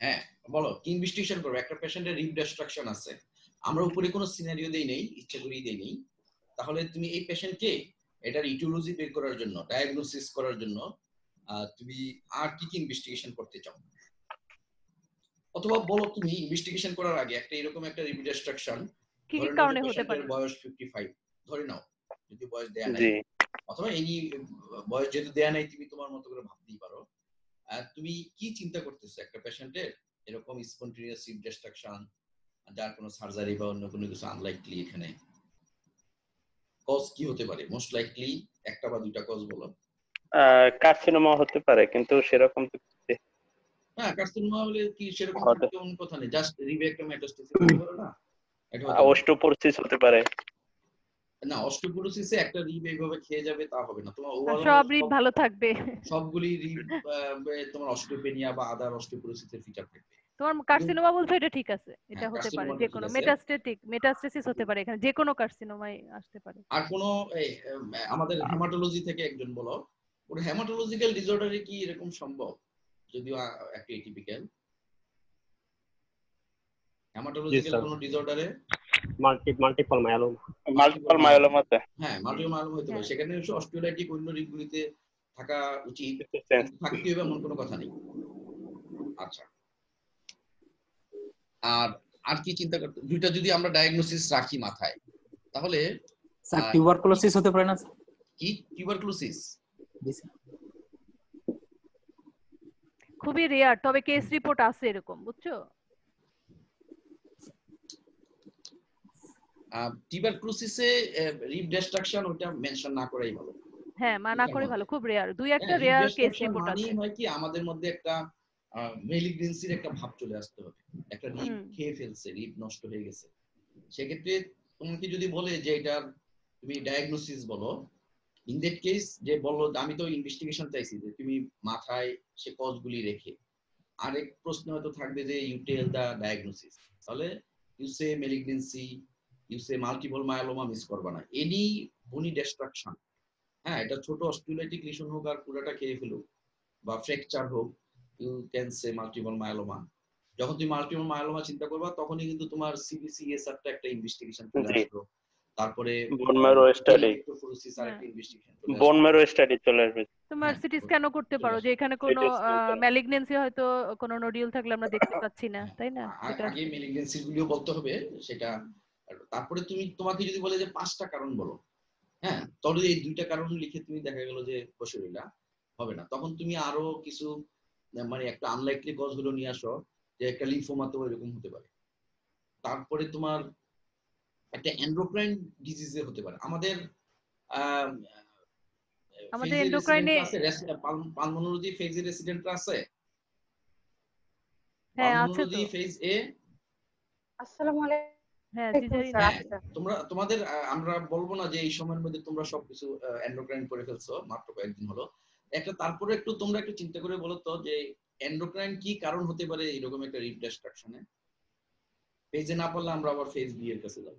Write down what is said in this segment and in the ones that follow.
হ্যাঁ, বলো কি ইনভেস্টিগেশন করবে? একটা পেশেন্টের রিপ ডিস্ট্রাকশন আছে, আমরা উপরে কোনো সিনারিও দেই নেই, ইচ্ছা করেই দেই নেই। তাহলে তুমি এই পেশেন্টকে এটার ইটিওলজি বের করার জন্য, ডায়াগনোসিস করার জন্য তুমি আর কি কি ইনভেস্টিগেশন করতে চাও? অথবা বলো তুমি ইনভেস্টিগেশন করার আগে একটা এরকম একটা রিপ ডিস্ট্রাকশন, কি কি ধরে নাও যে কারণে হতে পেশেন্টের পারে? বয়স 55, ধরে নাও, যদি বয়স দেয়া নাই, জি। অথবা এনি বয়স যেহেতু দেয়া নাই তুমি তোমার মতো করে ভাবতেই পারো। তুমি কি চিন্তা করতেছো একটা পেশেন্টের এরকম স্পন্টেনিয়াস রিপ ডিস্ট্রাকশন, যার কোনো সার্জারি বা অন্য কোনো কিছু আনলাইকলি, এখানে কজ কি হতে পারে? মোস্ট লাইকলি একটা বা দুইটা কজ বলো। কার্সিনোমা হতে পারে, কিন্তু সেরকম তো কিছু হ্যাঁ, কার্সিনোমা হলে কি সেরকম হতে, থাকতে কোনো কথা নেই, জাস্ট রিবে একটা মেটাস্টেসিস হতে পারে না, এটা হতে পারে। অস্টিওপোরোসিস হতে পারে। না, অস্টিওপোরোসিসে একটা রিব এইভাবে খেয়ে যাবে তা হবে না, তোমার আর ওভারঅল সব রিপ ভালো থাকবে। সবগুলি রিব তোমার অস্টিওপেনিয়া বা আদার অস্টিওপোরোসিসের ফিচার থাকবে। তোমার কিন্তু কার্সিনোমা বলছো, এটা ঠিক আছে, এটা হ্যাঁ, হতে পারে, কার্সিনোমাটা যে ঠিক কোনো আছে। মেটাস্টেসিস হতে পারে, এখানে যে কোনো কার্সিনোমাই আসতে পারে। আর কোনো আমাদের হেমাটোলজি থেকে একজন বলো, ওর হেমাটোলজিক্যাল ডিসঅর্ডারে কি এরকম সম্ভব? যদিও একটা এটিপিক্যাল জি হেমাটোলজিক্যাল স্যার, কোনো ডিসঅর্ডারে multiple myeloma. Multiple multiple myeloma, মায়োলোমাতে। হ্যাঁ মাল্টিপল মায়োলোমা হতে পারে, হ্যাঁ, সেখানে হচ্ছে অস্টিওলাইটিক অন্য রিগগুলিতে থাকা উচিত, সেন্স। কিন্তু থাকতে হবে এমন কোনো কথা নেই। আচ্ছা, আর আর কি চিন্তা করতে, দুইটা যদি আমরা ডায়াগনোসিস রাখি মাথায়, তাহলে স্যার আহ, টিউবারকুলোসিস হতে পারে না স্যার? কি টিউবারকুলোসিস? জি স্যার। খুবই রেয়ার, তবে কেস রিপোর্ট আছে এরকম, বুঝছো? টিউবারকুলোসিসে রিপ ডিস্ট্রাকশন ওটা মেনশন না করাই ভালো হ্যাঁ, মানা এটার করে ভালো, মধ্যে। খুব রেয়ার, দুই একটা হ্যাঁ, রিপ রেয়ার কেস ডিস্ট্রাকশন রিপোর্ট মানেই আছে। হয় কি আমাদের মধ্যে একটা মেলিগনেন্সির একটা ভাব চলে আসতে হবে, একটা রিপ হুম। খেয়ে ফেলছে, রিপ নষ্ট হয়ে গেছে। সেক্ষেত্রে তোমাকে যদি বলে যে এটা তুমি ডায়াগনোসিস বলো, ইন দ্যাট কেস যে বললো আমি তো ইনভেস্টিগেশন চাইছি, যে তুমি মাথায় সে কজগুলি রেখে আরেক প্রশ্ন হয়তো থাকবে যে ইউ টেল দা ডায়াগনোসিস, তাহলে you say malignancy, you say multiple myeloma, miss করবা না, এনি বনি ডিস্ট্রাকশন। হ্যাঁ, এটা ছোট অস্টিওলাইটিক লিশন হোক আর পুরাটা খেয়ে ফেলুক বা ফ্র্যাকচার হোক, you can say multiple myeloma. যখন তুমি মাল্টিপল মায়োলোমা চিন্তা করবা, তখনই কিন্তু তোমার সিবিসি এসআরটা একটা ইনভেস্টিগেশন চলে জি। আসলো, তারপরে বোন ম্যারো স্টাডি, ইলেকট্রোফোরেসিস আর হ্যাঁ, একটা ইনভেস্টিগেশন চলে বোন আসলো। ম্যারো স্টাডি চলে আসবে। তোমার হ্যাঁ, সিটি স্ক্যানও করতে চলে পারো, যে আসলো। এখানে কোনো সিটি স্ক্যান চলে আসবে। ম্যালিগনেন্সি, হয়তো কোনো নোডিউল থাকলে আমরা দেখতে পাচ্ছি না, হ্যাঁ, তাই না? এটা আগে মেলিগনেন্সি গুলিও বলতে হবে সেটা। তারপরে তোমাকে যদি বলে যে পাঁচটা কারণ বলো, হ্যাঁ, তাহলে এই দুইটা কারণ লিখে তুমি দেখা গেল যে বসে রইলা, হবে না, তখন তুমি আরো কিছু মানে একটা আনলাইকলি কজ গুলো নিয়ে আসো, যে একটা লিম্ফোমা তো এরকম হতে পারে, তারপরে তোমার একটা এন্ডোক্রাইন ডিজিজে হতে পারে। আমাদের আমাদের ফেজে রেসিডেন্ট এন্ডোক্রাইনে। আছে, পালমোনোলজি ফেজে রেসিডেন্ট আছে, হ্যাঁ, আছে তো। পালমোনোলজি ফেজ এ। আসসালামু হ্যাঁ, আলাইকুম সিজারিন স্যার, হ্যাঁ, আছে। আছে স্যার। তোমাদের আমরা বলবো না যে এই সময়ের মধ্যে তোমরা সবকিছু এন্ডোক্রাইন করে ফেলছো, মাত্র কয়েকদিন হলো একটা, তারপরে একটু তোমরা একটু চিন্তা করে বলো তো যে এন্ডোক্রাইন কি কারণ হতে পারে এরকম একটা রিপ ডিস্ট্রাকশনে। ফেজে না পারলে আমরা আবার ফেজ বি এর কাছে যাব।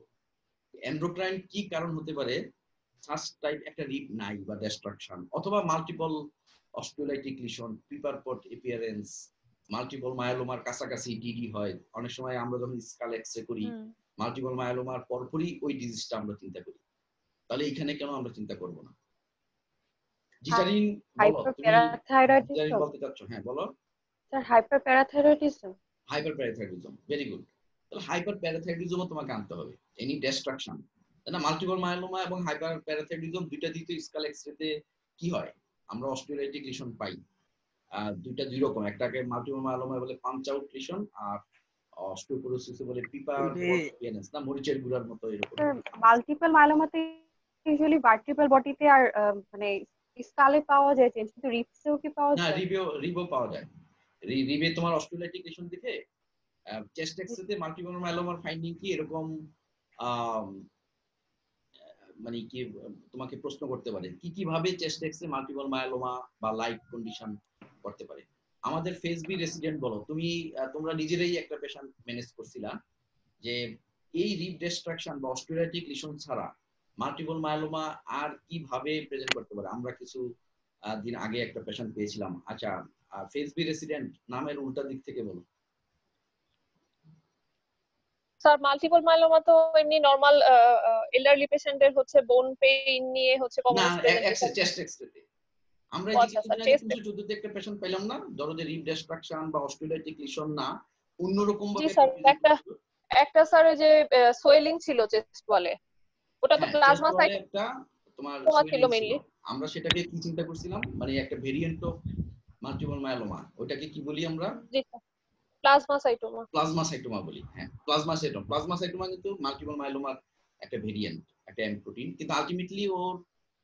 এন্ডোক্রাইন কি কারণ হতে পারে? ফার্স্ট টাইপ একটা রিপ নাই বা ডিস্ট্রাকশন, অথবা মাল্টিপল অস্টিওলাইটিক লিশন, প্রিপার পট এপিয়ারেন্স, মাল্টিপল মায়োলোমার কাছাকাছি ডিডি হয় অনেক সময়, আমরা যখন স্কাল এক্সরে করি হুম। মাল্টিপল মায়োলোমার পরপরই ওই ডিজিজটা আমরা চিন্তা করি, তাহলে এখানে কেন আমরা চিন্তা করব না? জিজারিন বলো, তুমি জিজারিন হাইপারপ্যারাথাইরয়েডিজম। বলতে চাচ্ছ, হ্যাঁ বলো। Sir hyperparathyroidism. Hyper parathyroidism, very good. তাহলে হাইপার প্যারাথাইরয়েডিজমও তোমাকে আনতে হবে, এনি ডিস্ট্রাকশন, না মাল্টিপল মায়োলোমা এবং হাইপার প্যারাথাইরয়েডিজম দুইটা দিতে স্কাল এক্সরেতে কি হয়, আমরা অস্টিওলাইটিক লিশন পাই। দুইটা দুই রকম, একটাকে মাল্টিপল মায়োলোমা বলে পাঞ্চ আউট লিশন, আর অস্টিওপোরোসিস বলে পিপার পট এপিয়ারেন্স, না মরিচের গুঁড়ার মতো এরকম। স্যার মাল্টিপল মায়োলোমাতে ইউজুয়ালি ভার্টিব্রাল বডিতে আর মানে স্কালে পাওয়া যায় চেঞ্জ, কিন্তু রিপসেও কি পাওয়া না, যায়? রিবেও পাওয়া যায়। রিবে তোমার অস্টিওলাইটিক লিশন দেখে চেস্ট এক্সরেতে মাল্টিপল মায়োলোমার ফাইন্ডিং কি এরকম, আম, মানে কি তোমাকে প্রশ্ন করতে পারে কি কিভাবে চেস্ট এক্সরে মাল্টিপল মায়োলোমা বা লাইক কন্ডিশন করতে পারে। আমাদের ফেজ বি রেসিডেন্ট বলো, তুমি তোমরা নিজেরাই একটা পেশেন্ট ম্যানেজ করছিলা যে এই রিপ ডিস্ট্রাকশন বা অস্টিওলাইটিক লিশন ছাড়া মাল্টিপল মায়োলোমা আর কিভাবে প্রেজেন্ট করতে পারে। আমরা কিছু দিন আগে একটা পেশেন্ট পেয়েছিলাম। আচ্ছা, ফেজ বি রেসিডেন্ট নামের উল্টা দিক থেকে বলো। স্যার মাল্টিপল মাইলোমা তো এমনি নরমাল এল্ডারলি পেশেন্টের হচ্ছে বোন পেইন নিয়ে হচ্ছে না কমন প্রেজেন্টেশন। চেস্ট এক্সরে আমরা ও এই যে আচ্ছা আচ্ছা, কিছুদিন আগে চেস্ট। 314 তে একটা পেশেন্ট পেলাম না, ধরো যে রিব ডিস্ট্রাকশন বা অস্টিওলাইটিক লিশন না, অন্যরকম জি ভাবে স্যার, প্রেজেন্ট একটা করছিল। একটা স্যার ওই যে সোয়েলিং ছিল চেস্ট বলে, ওটা তো হ্যাঁ, প্লাজমা চেস্ট ওয়ালে একটা তোমার সাইটোমা ছিল সোয়েলিং ছিল। মেইনলি। আমরা সেটাকে কি চিন্তা করছিলাম, মানে একটা ভেরিয়েন্ট অফ মাল্টিপল মায়োলোমা, ওটাকে কি বলি আমরা? জি স্যার, প্লাজমা সাইটোমা। প্লাজমা সাইটোমা বলি। হ্যাঁ, প্লাজমা সাইটোমা কিন্তু মাল্টিপল মায়োলোমার একটা ভেরিয়েন্ট, একটা এম প্রোটিন, কিন্তু আলটিমেটলি ওর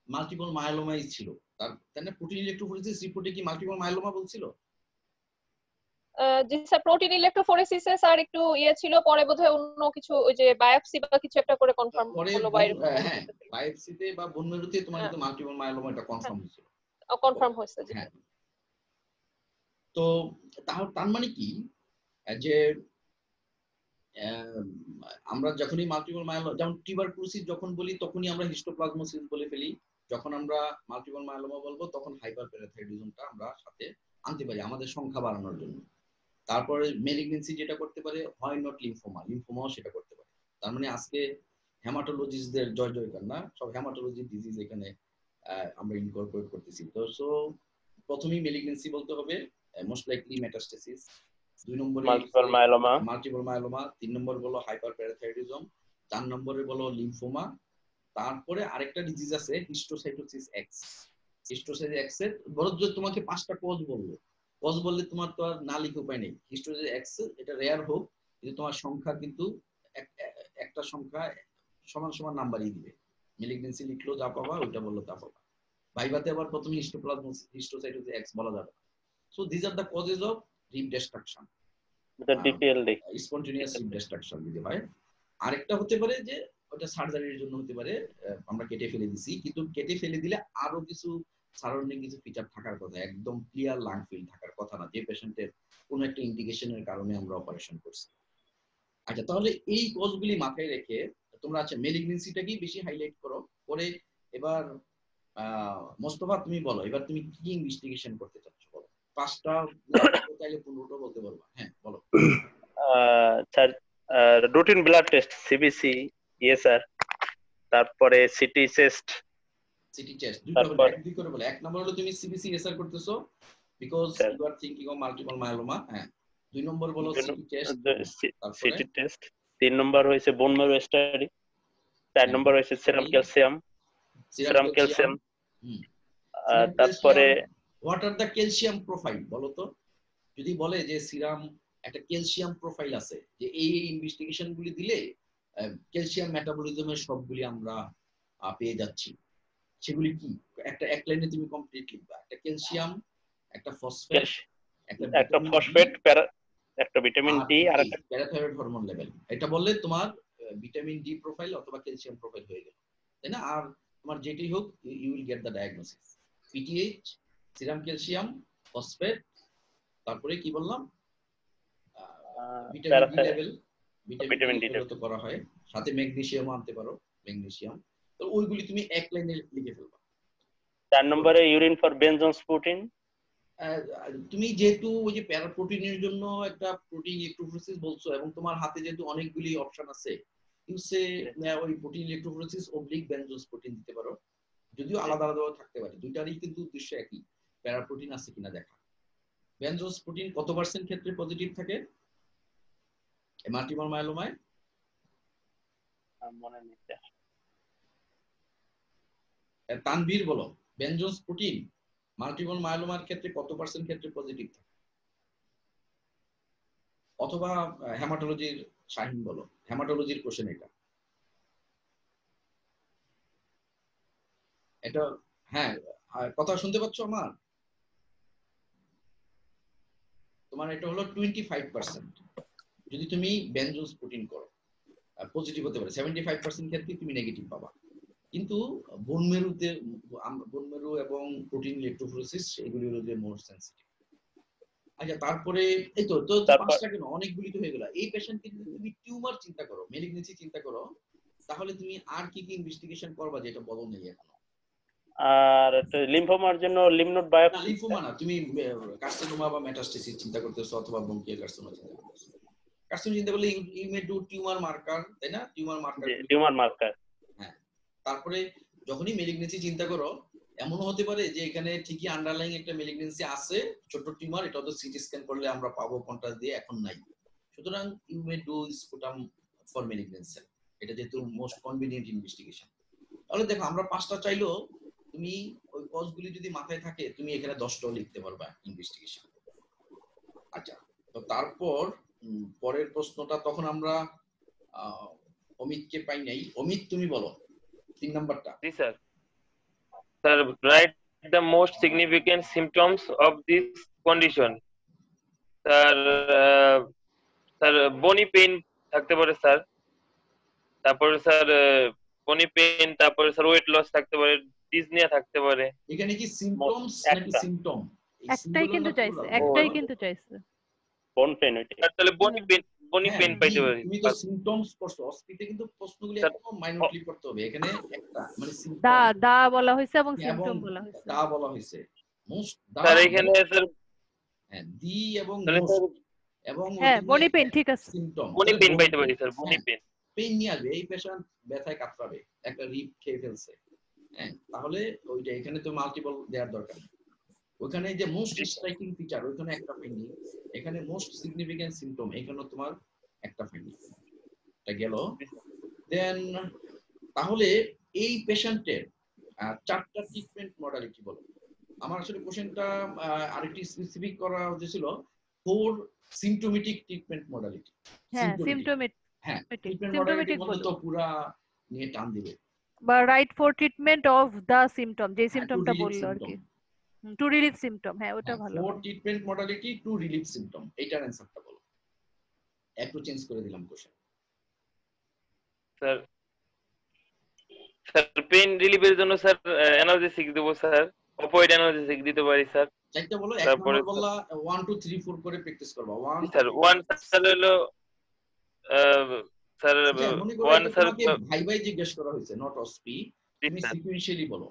মাল্টিপল মায়োলোমাই ছিল। তার না প্রোটিন ইলেক্ট্রোফোরেসিস রিপোর্টে কি মাল্টিপল মায়োলোমা বলছিল? জি স্যার, প্রোটিন ইলেক্ট্রোফোরেসিসে স্যার একটু ইয়ে ছিল, পরে বোধহয় অন্য কিছু ওই যে বায়োপসি বা কিছু একটা করে কনফার্ম পরে হলো বাইরে। হ্যাঁ, বায়োপসিতে বা বোন মেরুতে তোমার কিন্তু মাল্টিপল মায়োলোমা এটা কনফার্ম হয়েছিল। কনফার্ম হয়েছে জি। হ্যাঁ, তো তার মানে কি যে আহ, আমরা যখনই মাল্টিপল মায়োলোমা, যেমন টিউবারকুলোসিস যখন বলি তখনই আমরা হিস্টোপ্লাজমোসিস বলে ফেলি, যখন আমরা মাল্টিপল মায়োলোমা বলবো তখন হাইপারপ্যারাথাইরয়েডিজমটা আমরা সাথে আনতে পারি আমাদের সংখ্যা বাড়ানোর জন্য। তারপরে মেলিগনেন্সি যেটা করতে পারে, হয় নট লিম্ফোমা, লিম্ফোমাও সেটা করতে পারে। তার মানে আজকে হেমাটোলজিস্টদের জয় জয়কার না, সব হেমাটোলজি ডিজিজ এখানে আমরা ইনকর্পোরেট করতেছি। তো সো প্রথমেই মেলিগনেন্সি বলতে হবে, মোস্ট লাইকলি মেটাস্টেসিস, 2 নম্বরে মাল্টিপল মাইলোমা, মাল্টিপল মায়োলোমা, 3 নম্বর বলো হাইপারপ্যারাথাইরয়েডিজম, 4 নম্বরে বলো লিম্ফোমা। তারপরে আরেকটা ডিজিজ আছে হিস্টোসাইটোসিস এক্স। হিস্টোসাইটোসিস এক্স এর বড় যে তোমাকে 5টা কজ বলবো, কজ বললে তোমার তো আর না লিখে উপায় নেই। হিস্টোসাইটোসিস এক্স এটা রেয়ার হোক, কিন্তু তোমার সংখ্যা কিন্তু একটা সংখ্যা সমান সমান নাম্বারই দিবে। মেলিগনেন্সি লিখলো যা পাবা, ওইটা বললো তা পাবা। ভাইভাতে আবার প্রথমে হিস্টোসাইটোসিস এক্স বলা যাবে। So this are the causes of rib destruction, DPLD. Spontaneous rib destruction যদি হয়। আরেকটা হতে পারে যে ওটা সার্জারির জন্য হতে পারে, আমরা কেটে ফেলে দিছি, কিন্তু কেটে ফেলে দিলে আরো কিছু সারাউন্ডিং কিছু ফিচার থাকার কথা, একদম ক্লিয়ার লাং ফিল থাকার কথা না, যে পেশেন্টের কোনো একটা ইন্ডিকেশনের কারণে আমরা অপারেশন করছি। আচ্ছা, তাহলে এই কজগুলি মাথায় রেখে তোমরা আচ্ছা মেলিগনেন্সিটাকেই বেশি হাইলাইট করো। পরে এবার মোস্তফা তুমি বলো, এবার তুমি কি ইনভেস্টিগেশন করতে চাচ্ছ বলো। 5টা চাইলে 15টা বলতে পারবা। হ্যাঁ বলো। Sir routine blood test, CBC, ESR, তারপরে সিটি চেস্ট, সিটি চেস্ট দুটো বলে, তারপর এক দুই করে বলে। এক নম্বর হলো তুমি সিবিসি এসআর করতেছো because sir you are thinking of multiple myeloma. হ্যাঁ, 2 নম্বর বলো সিটি চেস্ট, তারপরে সিটি টেস্ট, 3 নম্বর হয়েছে বোন ম্যারো স্টাডি, 4 নম্বর হয়েছে সেরাম ক্যালসিয়াম, সেরাম ক্যালসিয়াম, তারপরে what are the calcium profile বলো তো। যদি বলে যে সিরাম একটা ক্যালসিয়াম প্রোফাইল আছে, যে এই ইনভেস্টিগেশন গুলি দিলে ক্যালসিয়াম মেটাবলিজমের সবগুলি আমরা পেয়ে যাচ্ছি, সেগুলি কি? এক লাইনে তুমি কমপ্লিট লিখবা, একটা ক্যালসিয়াম, একটা ফসফেট, একটা ফসফেট, একটা ভিটামিন ডি, আর একটা প্যারাথাইরয়েড হরমোন লেভেল। এটা বললে তোমার ভিটামিন ডি প্রোফাইল অথবা ক্যালসিয়াম প্রোফাইল হয়ে গেল, তাই না? আর তোমার যেটাই হোক you will get the diagnosis, PTH, serum calcium, phosphate, তারপরে কি বললাম vitamin D level, vitamin D level তো করা হয়, সাথে ম্যাগনেসিয়ামও আনতে পারো, ম্যাগনেসিয়াম। তো ওইগুলি তুমি এক লাইনে লিখে ফেলবা। 4 নম্বরে ইউরিন ফর বেনজোস প্রোটিন। তুমি যেহেতু ওই যে প্যারাপ্রোটিনের জন্য একটা প্রোটিন ইলেক্ট্রোফোরেসিস বলছো, এবং তোমার হাতে যেহেতু অনেকগুলি অপশন আছে, ইউসে ওই প্রোটিন ইলেক্ট্রোফোরেসিস অবলিক বেনজোস প্রোটিন দিতে পারো, যদিও আলাদা আলাদা থাকতে পারে, দুইটারই কিন্তু উদ্দেশ্য একই, প্যারাপ্রোটিন আছে কিনা দেখা। বেনজোস প্রোটিন কত % ক্ষেত্রে পজিটিভ থাকে মাল্টিপল মায়োলোমায়? মনে নেই। তানভীর বলো, বেনজোস প্রোটিন মাল্টিপল মায়োলোমার ক্ষেত্রে কত % ক্ষেত্রে পজিটিভ থাকে? অথবা হেমাটোলজির শাহিন বলো, হেমাটোলজির কোশ্চেন এটা। হ্যাঁ, কথা শুনতে পাচ্ছ আমার? তোমার এটা হলো 25%। যদি তুমি বেনজোস প্রোটিন করো পজিটিভ হতে পারে, 75% ক্ষেত্রে তুমি নেগেটিভ পাবা। কিন্তু বোন মেরু এবং প্রোটিন ইলেক্ট্রোফোরেসিস এগুলি হলো যে মোর সেনসিটিভ। আচ্ছা, তারপরে এই তো 5টা কেন, অনেকগুলি তো হয়ে গেল। এই পেশেন্টকে যদি তুমি টিউমার চিন্তা করো, মেলিগনেন্সি চিন্তা করো, তাহলে তুমি আর কি কি ইনভেস্টিগেশন করবা যেটা বলো নেই এখনো? আর লিম্ফোমার জন্য লিমনোড বায়োপসি। না, লিম্ফোমা না, তুমি কার্সিনোমা বা মেটাস্টেসিস চিন্তা করতেছো, অথবা ব্রঙ্কিয়াল কার্সিনোমা চিন্তা করতেছো। কার্সিনোম চিন্তা করলে you may do tumour marker, তাই না? Tumour marker, tumour marker. হ্যাঁ। তারপরে যখনই মেলিগনেন্সি চিন্তা করো, এমনও হতে পারে যে এখানে ঠিকই আন্ডারলাইং একটা মেলিগনেন্সি আছে, ছোট টিউমার, এটা তো সিটি স্ক্যান করলে আমরা পাবো কন্ট্রাস্ট দিয়ে, এখন নাই। সুতরাং you may do sputum for malignancy, এটা যেহেতু মোস্ট কনভিনিয়েন্ট ইনভেস্টিগেশন। তাহলে দেখো আমরা 5টা চাইলেও তুমি ওই কজগুলি যদি মাথায় থাকে তুমি এখানে 10টাও লিখতে পারবা ইনভেস্টিগেশন। আচ্ছা, তো তারপর পরের প্রশ্নটা তখন আমরা অমিতকে পাই নাই। অমিত তুমি বলো 3 নাম্বারটা। জি sir. Sir, write the most significant symptoms of this condition. Sir, sir bony pain থাকতে পারে স্যার, তারপরে স্যার বনি পেইন, তারপরে স্যার ওয়েট লস থাকতে পারে, ডিসনিয়া থাকতে পারে। এখানে কি সিম্পটমস নাকি সিম্পটম? একটাই কিন্তু চাইছে, একটাই কিন্তু চাইছে। বোন পেন ওইটা। আর তাহলে বনি পেইন পাইতে পারি। তুমি তো সিম্পটমস করছো, অস্পিতে কিন্তু প্রশ্নগুলি একদম মাইনরলি করতে হবে। এখানে একটা মানে দা সিম্পটম দা বলা হয়েছে এবং এবং সিম্পটম বলা হয়েছে। তা বলা হয়েছে। মোস্ট দা, স্যার এখানে স্যার হ্যাঁ, দি এবং তাহলে স্যার মোস্ট এবং হ্যাঁ, বনি পেইন ঠিক আছে। সিম্পটম বনি পেইন পাইতে পারি স্যার, বনি পেইন। পেইন নিয়ে আসবে, এই পেশেন্ট ব্যথায় কাতরাবে, একটা রিপ খেয়ে ফেলছে, হ্যাঁ, তাহলে ওইটা এখানে তো মাল্টিপল দেওয়ার দরকার নেই। ওখানে যে মোস্ট স্ট্রাইকিং ফিচার ওইখানে একটা ফাইন্ডিং, এখানে মোস্ট সিগনিফিকেন্ট সিম্পটম এখানে তোমার একটা ফাইন্ডিং, এটা গেল। দেন তাহলে এই পেশেন্টের 4টা ট্রিটমেন্ট মডালিটি বলো। আমার আসলে কোশ্চেনটা আরেকটি স্পেসিফিক করা হয়েছিল 4 সিম্পটোমেটিক ট্রিটমেন্ট মডালিটি। হ্যাঁ, সিম্পটোমেটিক, হ্যাঁ, ট্রিটমেন্ট মডালিটি সিম্পটোমেটিক বলতে বলো তো পুরা নিয়ে টান দিবে। বা right for treatment of the symptom, যে সিম্পটমটা relieve বললো আর কি, symptom। টু রিলিভ সিম্পটম, হ্যাঁ ওটা ভালো। 4 treatment modality to relieve symptom, এইটার অ্যানসারটা বলো। একটু চেঞ্জ করে দিলাম কোশ্চেন। স্যার, স্যার পেইন রিলিফের জন্য স্যার অ্যানালজেসিক দেব স্যার, অপয়েড অ্যানালজেসিক দিতে পারি স্যার। চারটা বলো, এক তারপরে নম্বর বললা 1 2 3 4 করে প্র্যাকটিস করবা। 1 স্যার 1 স্যার হলো স্যার মনে করো 1 এটা স্যার তোমাকে ভাই ভাই জিজ্ঞেস করা হয়েছে, নট অসপি। তুমি সিকুয়েন্সিয়ালি বলো।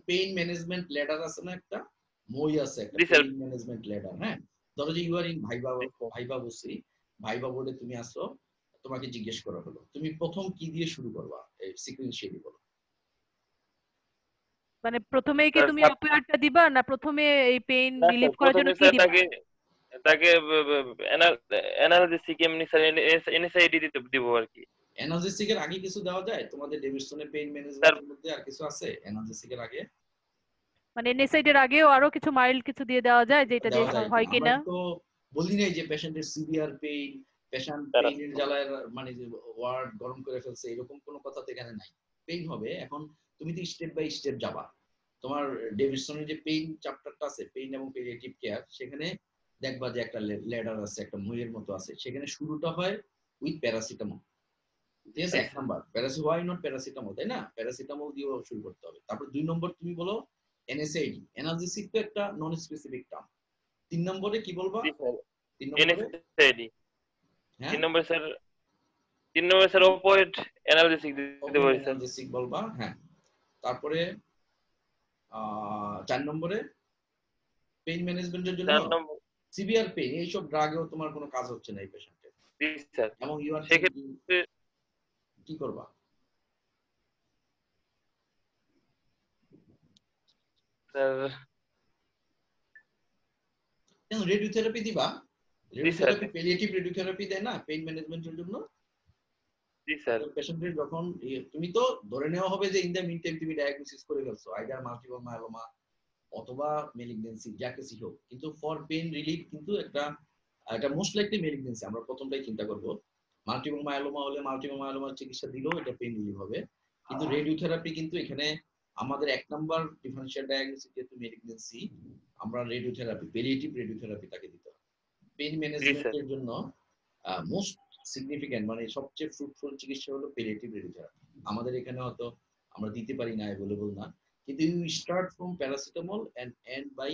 পেইন ম্যানেজমেন্ট ল্যাডার আছে না একটা, মই আছে একটা পেইন ম্যানেজমেন্ট ল্যাডার। হ্যাঁ, ধরো যে ইউ আর ইন ভাইবা বসি, ভাইবা বোর্ডে তুমি আসো, তোমাকে জিজ্ঞেস করা হলো তুমি প্রথম কি দিয়ে শুরু করবা, এই সিকুয়েন্সিয়ালি বলো। মানে প্রথমেই কি তুমি অপিওয়েডটা দিবা না প্রথমে এই পেইন রিলিভ করার জন্য কি স্যার দিবা? তাকে অ্যানালজেসিক এমনি স্যার এনএসআইডি দিতে দিব আর কি। অ্যানালজেসিক এর আগে কিছু দেওয়া যায় তোমাদের ডেভিডসনের পেইন ম্যানেজমেন্টের মধ্যে? আর কিছু আছে অ্যানালজেসিক এর আগে? মানে এনএসআইডি এর আগেও আরো কিছু মাইল্ড কিছু দিয়ে দেওয়া যায় যেটা দিয়ে হয় কিনা? আমরা তো বলি নাই যে পেশেন্টের সিভিয়ার পেইন, পেশেন্ট পেইনের জ্বালায় মানে যে ওয়ার্ড গরম করে ফেলছে, এরকম কোনো কথা তো এখানে নাই। পেইন হবে, এখন তুমি তো স্টেপ বাই স্টেপ যাবা। তোমার ডেভিডসনের যে পেইন চ্যাপ্টারটা আছে, পেইন এবং পেলিয়েটিভ কেয়ার, সেখানে দেখবা যে একটা ল্যাডার আছে, একটা মইয়ের মতো আছে, সেখানে শুরুটা হয় উইথ প্যারাসিটামল। ঠিক আছে, 1 নাম্বার ওয়াই নট প্যারাসিটামল, তাই না? প্যারাসিটামল দিয়ে শুরু করতে হবে। তারপর 2 নম্বর তুমি বলো এনএসআইডি। অ্যানালজেসিক তো একটা নন স্পেসিফিক টার্ম। 3 নম্বরে কি বলবা? 3 নম্বরে এনএসআইডি। 3 নম্বরে স্যার অপয়েড অ্যানালজেসিক দিতে পারি স্যার। অ্যানালজেসিক বলবা, হ্যাঁ। তারপরে 4 নম্বরে পেইন ম্যানেজমেন্টের জন্য সিভিয়ার পেইন, এইসব ড্রাগেও তোমার কোনো কাজ হচ্ছে না এই পেশেন্টের। জি স্যার। এবং ইউ আর কি করবা? স্যার রেডিওথেরাপি দিবা। রেডিওথেরাপি পেলিয়েটিভ রেডিওথেরাপি দেয় না পেইন ম্যানেজমেন্টের জন্য? জি স্যার। পেশেন্টের যখন তুমি তো ধরে নেওয়া হবে যে ইন দ্য মিন টাইম তুমি ডায়াগনোসিস করে ফেলছো আইদার মাল্টিপল মায়োলোমা অথবা মেলিগনেন্সি, যা কিছু হোক, কিন্তু ফর পেইন রিলিফ কিন্তু এটা মোস্ট লাইকলি মেলিগনেন্সি আমরা প্রথমটাই চিন্তা করব। মাল্টিপল মায়োলোমা হলে মাল্টিপল মায়োলোমার চিকিৎসা দিলেও এটা পেইন রিলিফ হবে, কিন্তু রেডিওথেরাপি কিন্তু এখানে আমাদের 1 নাম্বার ডিফারেনশিয়াল ডায়াগনোসিস যেহেতু মেলিগনেন্সি, আমরা রেডিওথেরাপি পেলিয়েটিভ রেডিওথেরাপি তাকে দিতে হবে। পেইন ম্যানেজমেন্টের জন্য মোস্ট সিগনিফিক্যান্ট মানে সবচেয়ে ফ্রুটফুল চিকিৎসা হলো পেলিয়েটিভ রেডিওথেরাপি। আমাদের এখানে হয়তো আমরা দিতে পারি না, অ্যাভেলেবল না, কিন্তু you start from paracetamol and end by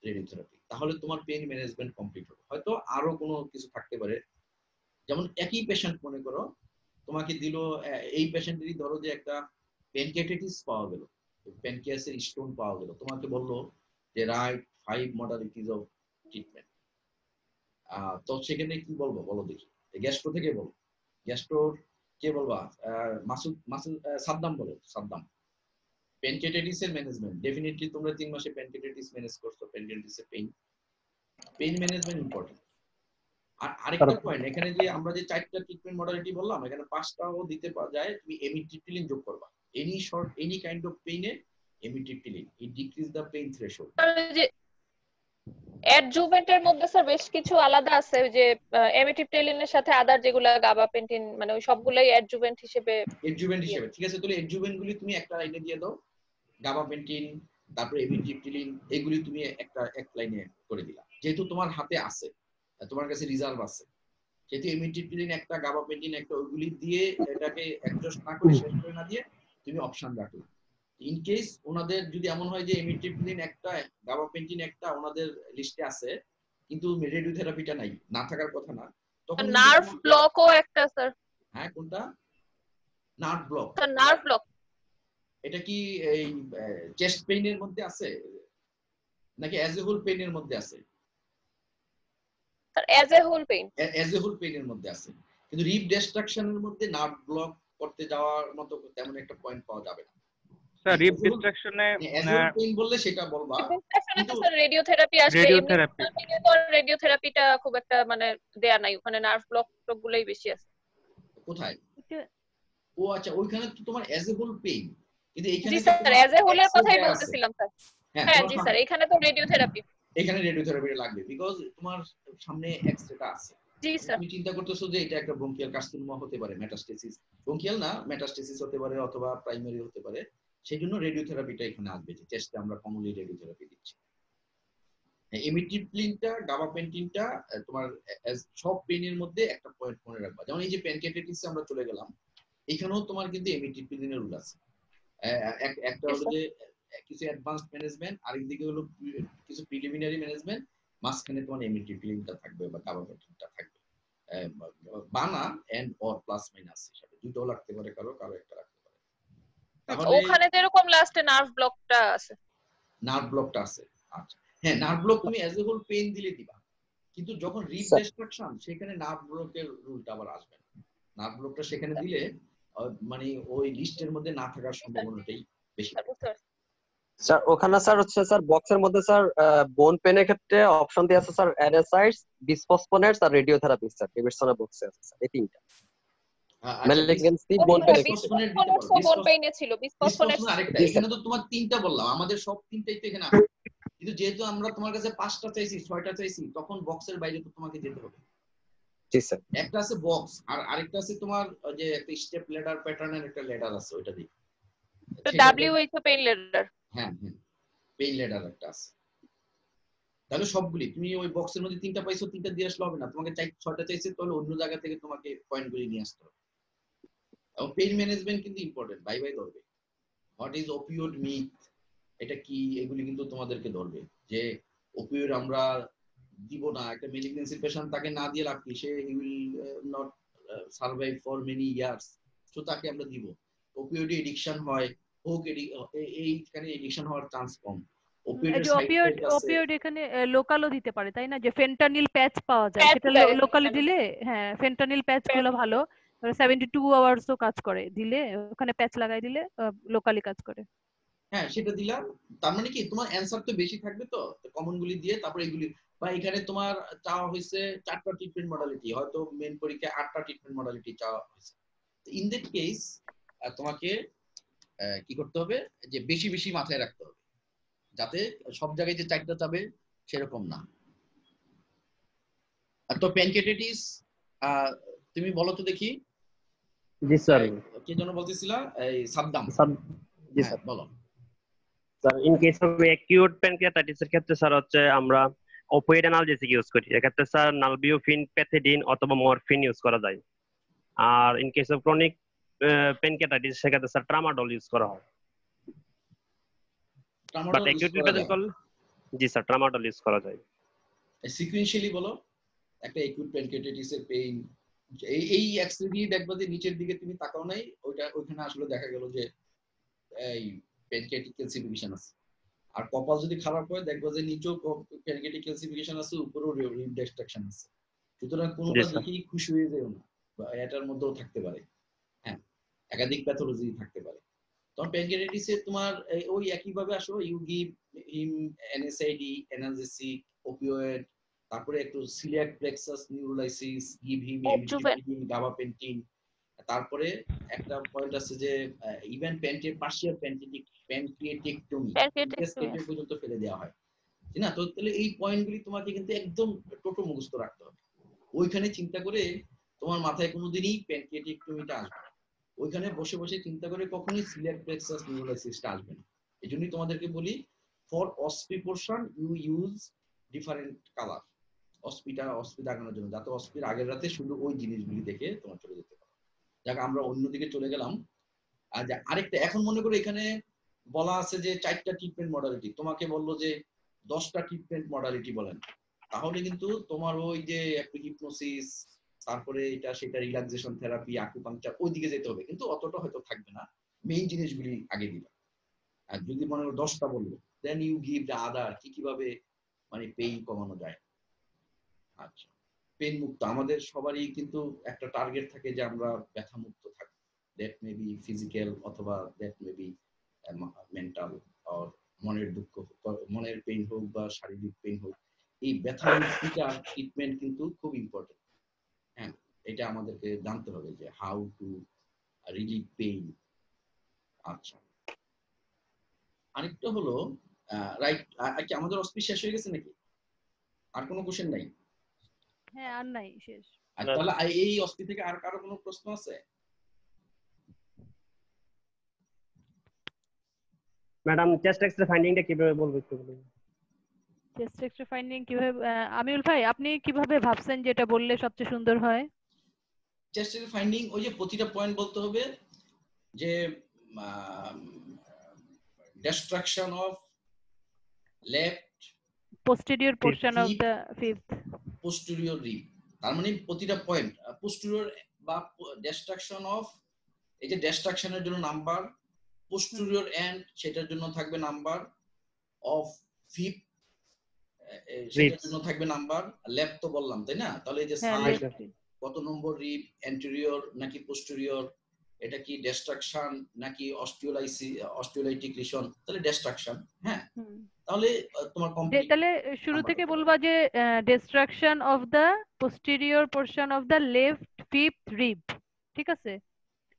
radiotherapy, তাহলে তোমার পেইন ম্যানেজমেন্ট কমপ্লিট হবে। হয়তো আরো কোনো কিছু থাকতে পারে, যেমন একই পেশেন্ট মনে করো তোমাকে দিল, এই পেশেন্টেরই ধরো যে একটা প্যানক্রিয়াটাইটিস পাওয়া গেল, প্যানক্রিয়াসের স্টোন পাওয়া গেল, তোমাকে বললো যে রাইট 5 মডালিটিস অফ ট্রিটমেন্ট। তো সেখানে কি বলবো বলো দেখি? গ্যাস্ট্রো থেকে বল, গ্যাস্ট্রোর কে বলবা? মাসুদ মাসুদ সাদ্দাম বলো, সাদ্দাম। প্যানক্রিয়াটাইটিসের ম্যানেজমেন্ট, ডেফিনেটলি তোমরা 3 মাসে প্যানক্রিয়াটাইটিস ম্যানেজ করছো, প্যানক্রিয়াটাইটিসের পেইন ম্যানেজমেন্ট ইম্পর্টেন্ট। আর আরেকটা পয়েন্ট, এখানে যে আমরা যে 4টা ট্রিটমেন্ট মডালিটি বললাম, এখানে 5টাও দিতে পারা যায়। তুমি এমিট্রিপ্টিলিন যোগ করবা, এনি কাইন্ড অফ পেইনে amitriptyline, it decrease the pain threshold. যে অ্যাডজুভেন্টের মধ্যে স্যার বেশ কিছু আলাদা আছে, ওই যে এমিটিপটেলিনের সাথে আদার যেগুলা গাবাপেন্টিন, মানে ওই সবগুলাই অ্যাডজুভেন্ট হিসেবে। ঠিক আছে, তাহলে অ্যাডজুভেন্ট গুলি তুমি একটা লাইনে দিয়ে দাও, গাবাপেন্টিন তারপরে এমিট্রিপ্টিলিন, এগুলি তুমি এক লাইনে করে দিলা। যেহেতু তোমার হাতে আছে, তোমার কাছে রিজার্ভ আছে, যেহেতু এমিট্রিপ্টিলিন একটা, গাবাপেন্টিন একটা, ওইগুলি দিয়ে এটাকে অ্যাডজাস্ট না করে শেষ করে না দিয়ে তুমি অপশন রাখো। ইন কেস ওনাদের যদি এমন হয় যে এমিট্রিপ্টিলিন একটা, গাবাপেন্টিন একটা ওনাদের লিস্টে আছে, কিন্তু রেডিওথেরাপিটা নাই, না থাকার কথা না, তখন নার্ভ ব্লকও একটা স্যার। হ্যাঁ, কোনটা? Nerve block. Sir nerve block এটা কি এই চেস্ট পেইনের মধ্যে আছে নাকি অ্যাজ এ হোল পেইনের মধ্যে আছে? Sir as a whole pain, as a whole পেইনের মধ্যে আছে, কিন্তু রিপ ডিস্ট্রাকশনের মধ্যে নার্ভ ব্লক করতে যাওয়ার মতো তেমন একটা পয়েন্ট পাওয়া যাবে না। স্যার রিপ ডিস্ট্রাকশনে অ্যাজ এ হোল পেইন বললে সেটা বলবা, কিন্তু স্যার রেডিওথেরাপি আসবে, রেডিওথেরাপি তো রেডিওথেরাপিটা খুব একটা মানে দেয়া নাই, ওখানে নার্ভ ব্লক গুলাই বেশি আছে। কোথায়? ও আচ্ছা, ওইখানে তো তোমার অ্যাজ এ হোল পেইন, কিন্তু এইখানে জি স্যার অ্যাজ এ হোলের কথাই বলতেছিলাম স্যার। হ্যাঁ জি স্যার, এখানে তো রেডিওথেরাপি, এখানে রেডিওথেরাপিটা লাগবে বিকজ তোমার সামনে এক্সরেটা আছে। জি স্যার। তুমি চিন্তা করতেছো যে এটা একটা ব্রঙ্কিয়াল কার্সিনোমা হতে পারে, মেটাস্টেসিস, ব্রঙ্কিয়াল না মেটাস্টেসিস হতে পারে অথবা প্রাইমারি হতে পারে, সেজন্য রেডিওথেরাপিটা এখানে আসবে, যে চেস্টে আমরা কমনলি রেডিওথেরাপি দিচ্ছি। এমিট্রিপ্টিলিনটা, গাবাপেন্টিনটা তোমার সব পেইনের মধ্যে একটা পয়েন্ট মনে রাখবা। যেমন এই যে প্যানক্রিয়াটাইটিসে আমরা চলে গেলাম, এখানেও তোমার কিন্তু এমিট্রিপ্টিলিনের রুল আছে। একটা হলো যে কিছু অ্যাডভান্সড ম্যানেজমেন্ট, আরেকদিকে হলো কিছু প্রিলিমিনারি ম্যানেজমেন্ট, মাঝখানে তোমার এমিট্রিপ্টিলিনটা থাকবে বা গাবাপেন্টিনটা থাকবে। বানা এন্ড অর প্লাস মাইনাস হিসাবে দুটোও লাগতে পারে, কারো একটা রাখতে পারে। তাহলে ওখানে যেরকম লাস্টে নার্ভ ব্লকটা আছে, নার্ভ ব্লকটা আছে। আচ্ছা হ্যাঁ, নার্ভ ব্লক তুমি অ্যাজ এ হোল পেইন দিলে দিবা, কিন্তু যখন রিপ ডিস্ট্রাকশন সেখানে নার্ভ ব্লকের রুলটা আবার আসবে না। নার্ভ ব্লকটা সেখানে দিলে মানে ওই লিস্টের মধ্যে না থাকার সম্ভাবনাটাই বেশি। স্যার ওখানে স্যার হচ্ছে স্যার বক্সের মধ্যে স্যার বোন পেনের ক্ষেত্রে অপশন দিয়ে আছে স্যার অ্যানেসাইডস, বিসফসফোনেটস আর রেডিওথেরাপি স্যার ডেভিডসনের বক্সে আছে স্যার এই তিনটা। ম্যালিগন্সি বোন পেনে বোন পেইনে ছিল, বিসফসফোনেটস আরেকটা। এখানে তো তোমার 3টা বললাম, আমাদের সব 3টাই তো এখানে আছে, কিন্তু যেহেতু আমরা তোমার কাছে 5টা চাইছি 6টা চাইছি, তখন বক্সের বাইরে তো তোমাকে যেতে হবে। জি স্যার। একটা আছে বক্স আর আরেকটা আছে তোমার যে একটা স্টেপ ল্যাডার প্যাটার্নের একটা ল্যাডার আছে, ওইটা দিই তো WHO পেইন ল্যাডার। হ্যাঁ পেইন ল্যাডার একটা আছে। তাহলে সবগুলি তুমি ওই বক্সের মধ্যে 3টা পাইছো, 3টা দিয়ে আসলে হবে না, তোমাকে 6টা চাইছে, তাহলে অন্য জায়গা থেকে তোমাকে পয়েন্টগুলি নিয়ে আসতে হবে। এবং পেইন ম্যানেজমেন্ট কিন্তু ইম্পর্টেন্ট, বাই ধরবে। হোয়াট ইজ অপিওয়েড মিথ, এটা কি, এগুলি কিন্তু তোমাদেরকে ধরবে, যে অপিওয়েড আমরা দিব না, একটা ম্যালিগন্যান্সি পেশেন্ট তাকে না দিয়ে লাভ কি, সে he will not survive for many years, so তাকে আমরা দিব। অপিওয়েডে এডিকশন হয়, হোক এইখানে এডিকশন হওয়ার চান্স কম। অপিওয়েড এখানে লোকালও দিতে পারে, তাই না? যে ফেন্টানিল প্যাচ পাওয়া যায়, সেটা লোকালি দিলে, হ্যাঁ ফেন্টানিল প্যাচ গুলো ভালো, 72 আওয়ার্সও কাজ করে, দিলে ওখানে প্যাচ লাগাই দিলে লোকালি কাজ করে। হ্যাঁ সেটা দিলাম, তার মানে কি তোমার অ্যানসার তো বেশি থাকবে, তো কমন গুলি দিয়ে তারপর এগুলি, বা এখানে তোমার চাওয়া হয়েছে 4টা ট্রিটমেন্ট মডালিটি, হয়তো মেইন পরীক্ষায় 8টা ট্রিটমেন্ট মডালিটি চাওয়া হয়েছে। ইন দ্যাট কেস তোমাকে কি করতে হবে, যে বেশি বেশি মাথায় রাখতে হবে, যাতে সব জায়গায় যে 4টা চাবে সেরকম না। তো প্যানক্রিয়াটাইটিস তুমি বলো তো দেখি। জি স্যার। কি জন্য বলতেছিলা? এই সাদ্দাম। জি স্যার বলো sir. In case of acute প্যানক্রিয়াটাইটিসের ক্ষেত্রে স্যার হচ্ছে আমরা অপিওয়েড অ্যানালজেসিক ইউজ করি, এক্ষেত্রে স্যার নালবিওফিন, প্যাথিডিন অথবা মরফিন ইউজ করা যায়। আর in case of chronic pancreatitis সেক্ষেত্রে স্যার ট্রামাডল ইউজ করা হয়। বাট অ্যাকিউট প্রেজেন্ট করলে জি স্যার ট্রামাডল ইউজ করা যায়। সিকুয়েন্সিয়ালি বলো, একটা অ্যাকিউট প্যানক্রিয়াটাইটিসের পেইন, এই এক্স-রে দিয়ে দেখবা যে নিচের দিকে তুমি তাকাও নাই, ওইখানে আসলে দেখা গেল যে এই প্যানক্রিয়াটিক ক্যালসিফিকেশন আছে। আর কপাল যদি খারাপ হয় দেখবা যে নিচেও প্যানক্রিয়াটিক ক্যালসিফিকেশন আছে, উপরেও রিপ ডিস্ট্রাকশন আছে। সুতরাং কোনোটা দেখেই খুশি হয়ে যেও না, বা এটার মধ্যেও থাকতে পারে, হ্যাঁ একাধিক প্যাথোলজি থাকতে পারে। তখন প্যানক্রিয়াটাইটিসে তোমার ওই একই ভাবে আসো, you give him NSAID, analgesic, opioid, তারপরে একটু coeliac plexus neurolysis, give him amitriptyline, gabapentin. তারপরে একটা পয়েন্ট আছে যে ইভেন পার্শিয়াল প্যানক্রিয়াটেক্টমি পর্যন্ত ফেলে দেওয়া হয়, ঠিক না? তো তাহলে এই পয়েন্টগুলি তোমাকে কিন্তু একদম টোটো মুখস্থ রাখতে হবে। ওইখানে চিন্তা করে তোমার মাথায় কোনোদিনই প্যানক্রিয়াটেক্টমিটা আসবে না, ওইখানে বসে বসে চিন্তা করে কখনোই সিলিয়াক প্লেক্সাস নিউরোলাইসিসটা আসবে না। এই জন্যই তোমাদেরকে বলি for OSPE portion you use different colour, অসপিটা দাগানোর জন্য, যাতে অসপির আগের রাতে শুধু ওই জিনিসগুলি দেখে তোমার চলে যেতে পারো। যাক আমরা অন্যদিকে চলে গেলাম। আর আরেকটা এখন মনে করো এখানে বলা আছে যে 4টা ট্রিটমেন্ট মডালিটি, তোমাকে বললো যে 10টা ট্রিটমেন্ট মডালিটি বলেন, তাহলে কিন্তু তোমার ওই যে একটু হিপনোসিস, তারপরে এটা সেটা রিল্যাক্সেশন থেরাপি, আকুপাংচার, ওইদিকে যেতে হবে, কিন্তু অতটা হয়তো থাকবে না, মেইন জিনিসগুলি আগে দিবা। আর যদি মনে করো 10টা বললো, then you give the other কিভাবে মানে পেইন কমানো যায়। আচ্ছা, পেইন মুক্ত আমাদের সবারই কিন্তু একটা টার্গেট থাকে যে আমরা ব্যথা মুক্ত থাকবো, দ্যাট মে বি ফিজিক্যাল অথবা that may be mental, or মনের দুঃখ, মনের পেইন হোক বা শারীরিক পেইন হোক, এই ব্যথা মুক্তিটা ট্রিটমেন্ট কিন্তু খুব ইম্পর্টেন্ট। হ্যাঁ, এটা আমাদেরকে জানতে হবে যে হাউ টু রিলিভ পেইন। আচ্ছা, আরেকটা হলো রাইট, আচ্ছা আমাদের অস্পি শেষ হয়ে গেছে নাকি? আর কোনো কোশ্চেন নাই? হ্যাঁ আর নাই, শেষ। আচ্ছা, তাহলে এই অস্পি থেকে আর কারো কোনো প্রশ্ন আছে? ম্যাডাম চেস্ট এক্স-রে ফাইন্ডিংটা কিভাবে বলবো একটু বলুন। চেস্ট এক্স-রে ফাইন্ডিং কিভাবে, আমিউল ভাই আপনি কিভাবে ভাবছেন যেটা বললে সবচেয়ে সুন্দর হয়? চেস্ট এক্স-রে ফাইন্ডিং ওই যে প্রতিটা পয়েন্ট বলতে হবে যে destruction of left posterior portion of the fifth posterior rib, তার মানে প্রতিটা পয়েন্ট posterior বা destruction of, এই যে destructionের জন্য নাম্বার, posterior end সেটার জন্য থাকবে নাম্বার, of fifth সেটার জন্য থাকবে নাম্বার, লেফট তো বললাম তাই না? তাহলে এই যে সাইড কত নম্বর রিব, anterior নাকি posterior, এটা কি ডিস্ট্রাকশন নাকি অস্টিওলাইটিক লিশন, তাহলে ডিস্ট্রাকশন। হ্যাঁ, তাহলে তোমার কমপ্লিট, তাহলে শুরু থেকে বলবা যে destruction of the posterior portion of the left fifth rib, ঠিক আছে?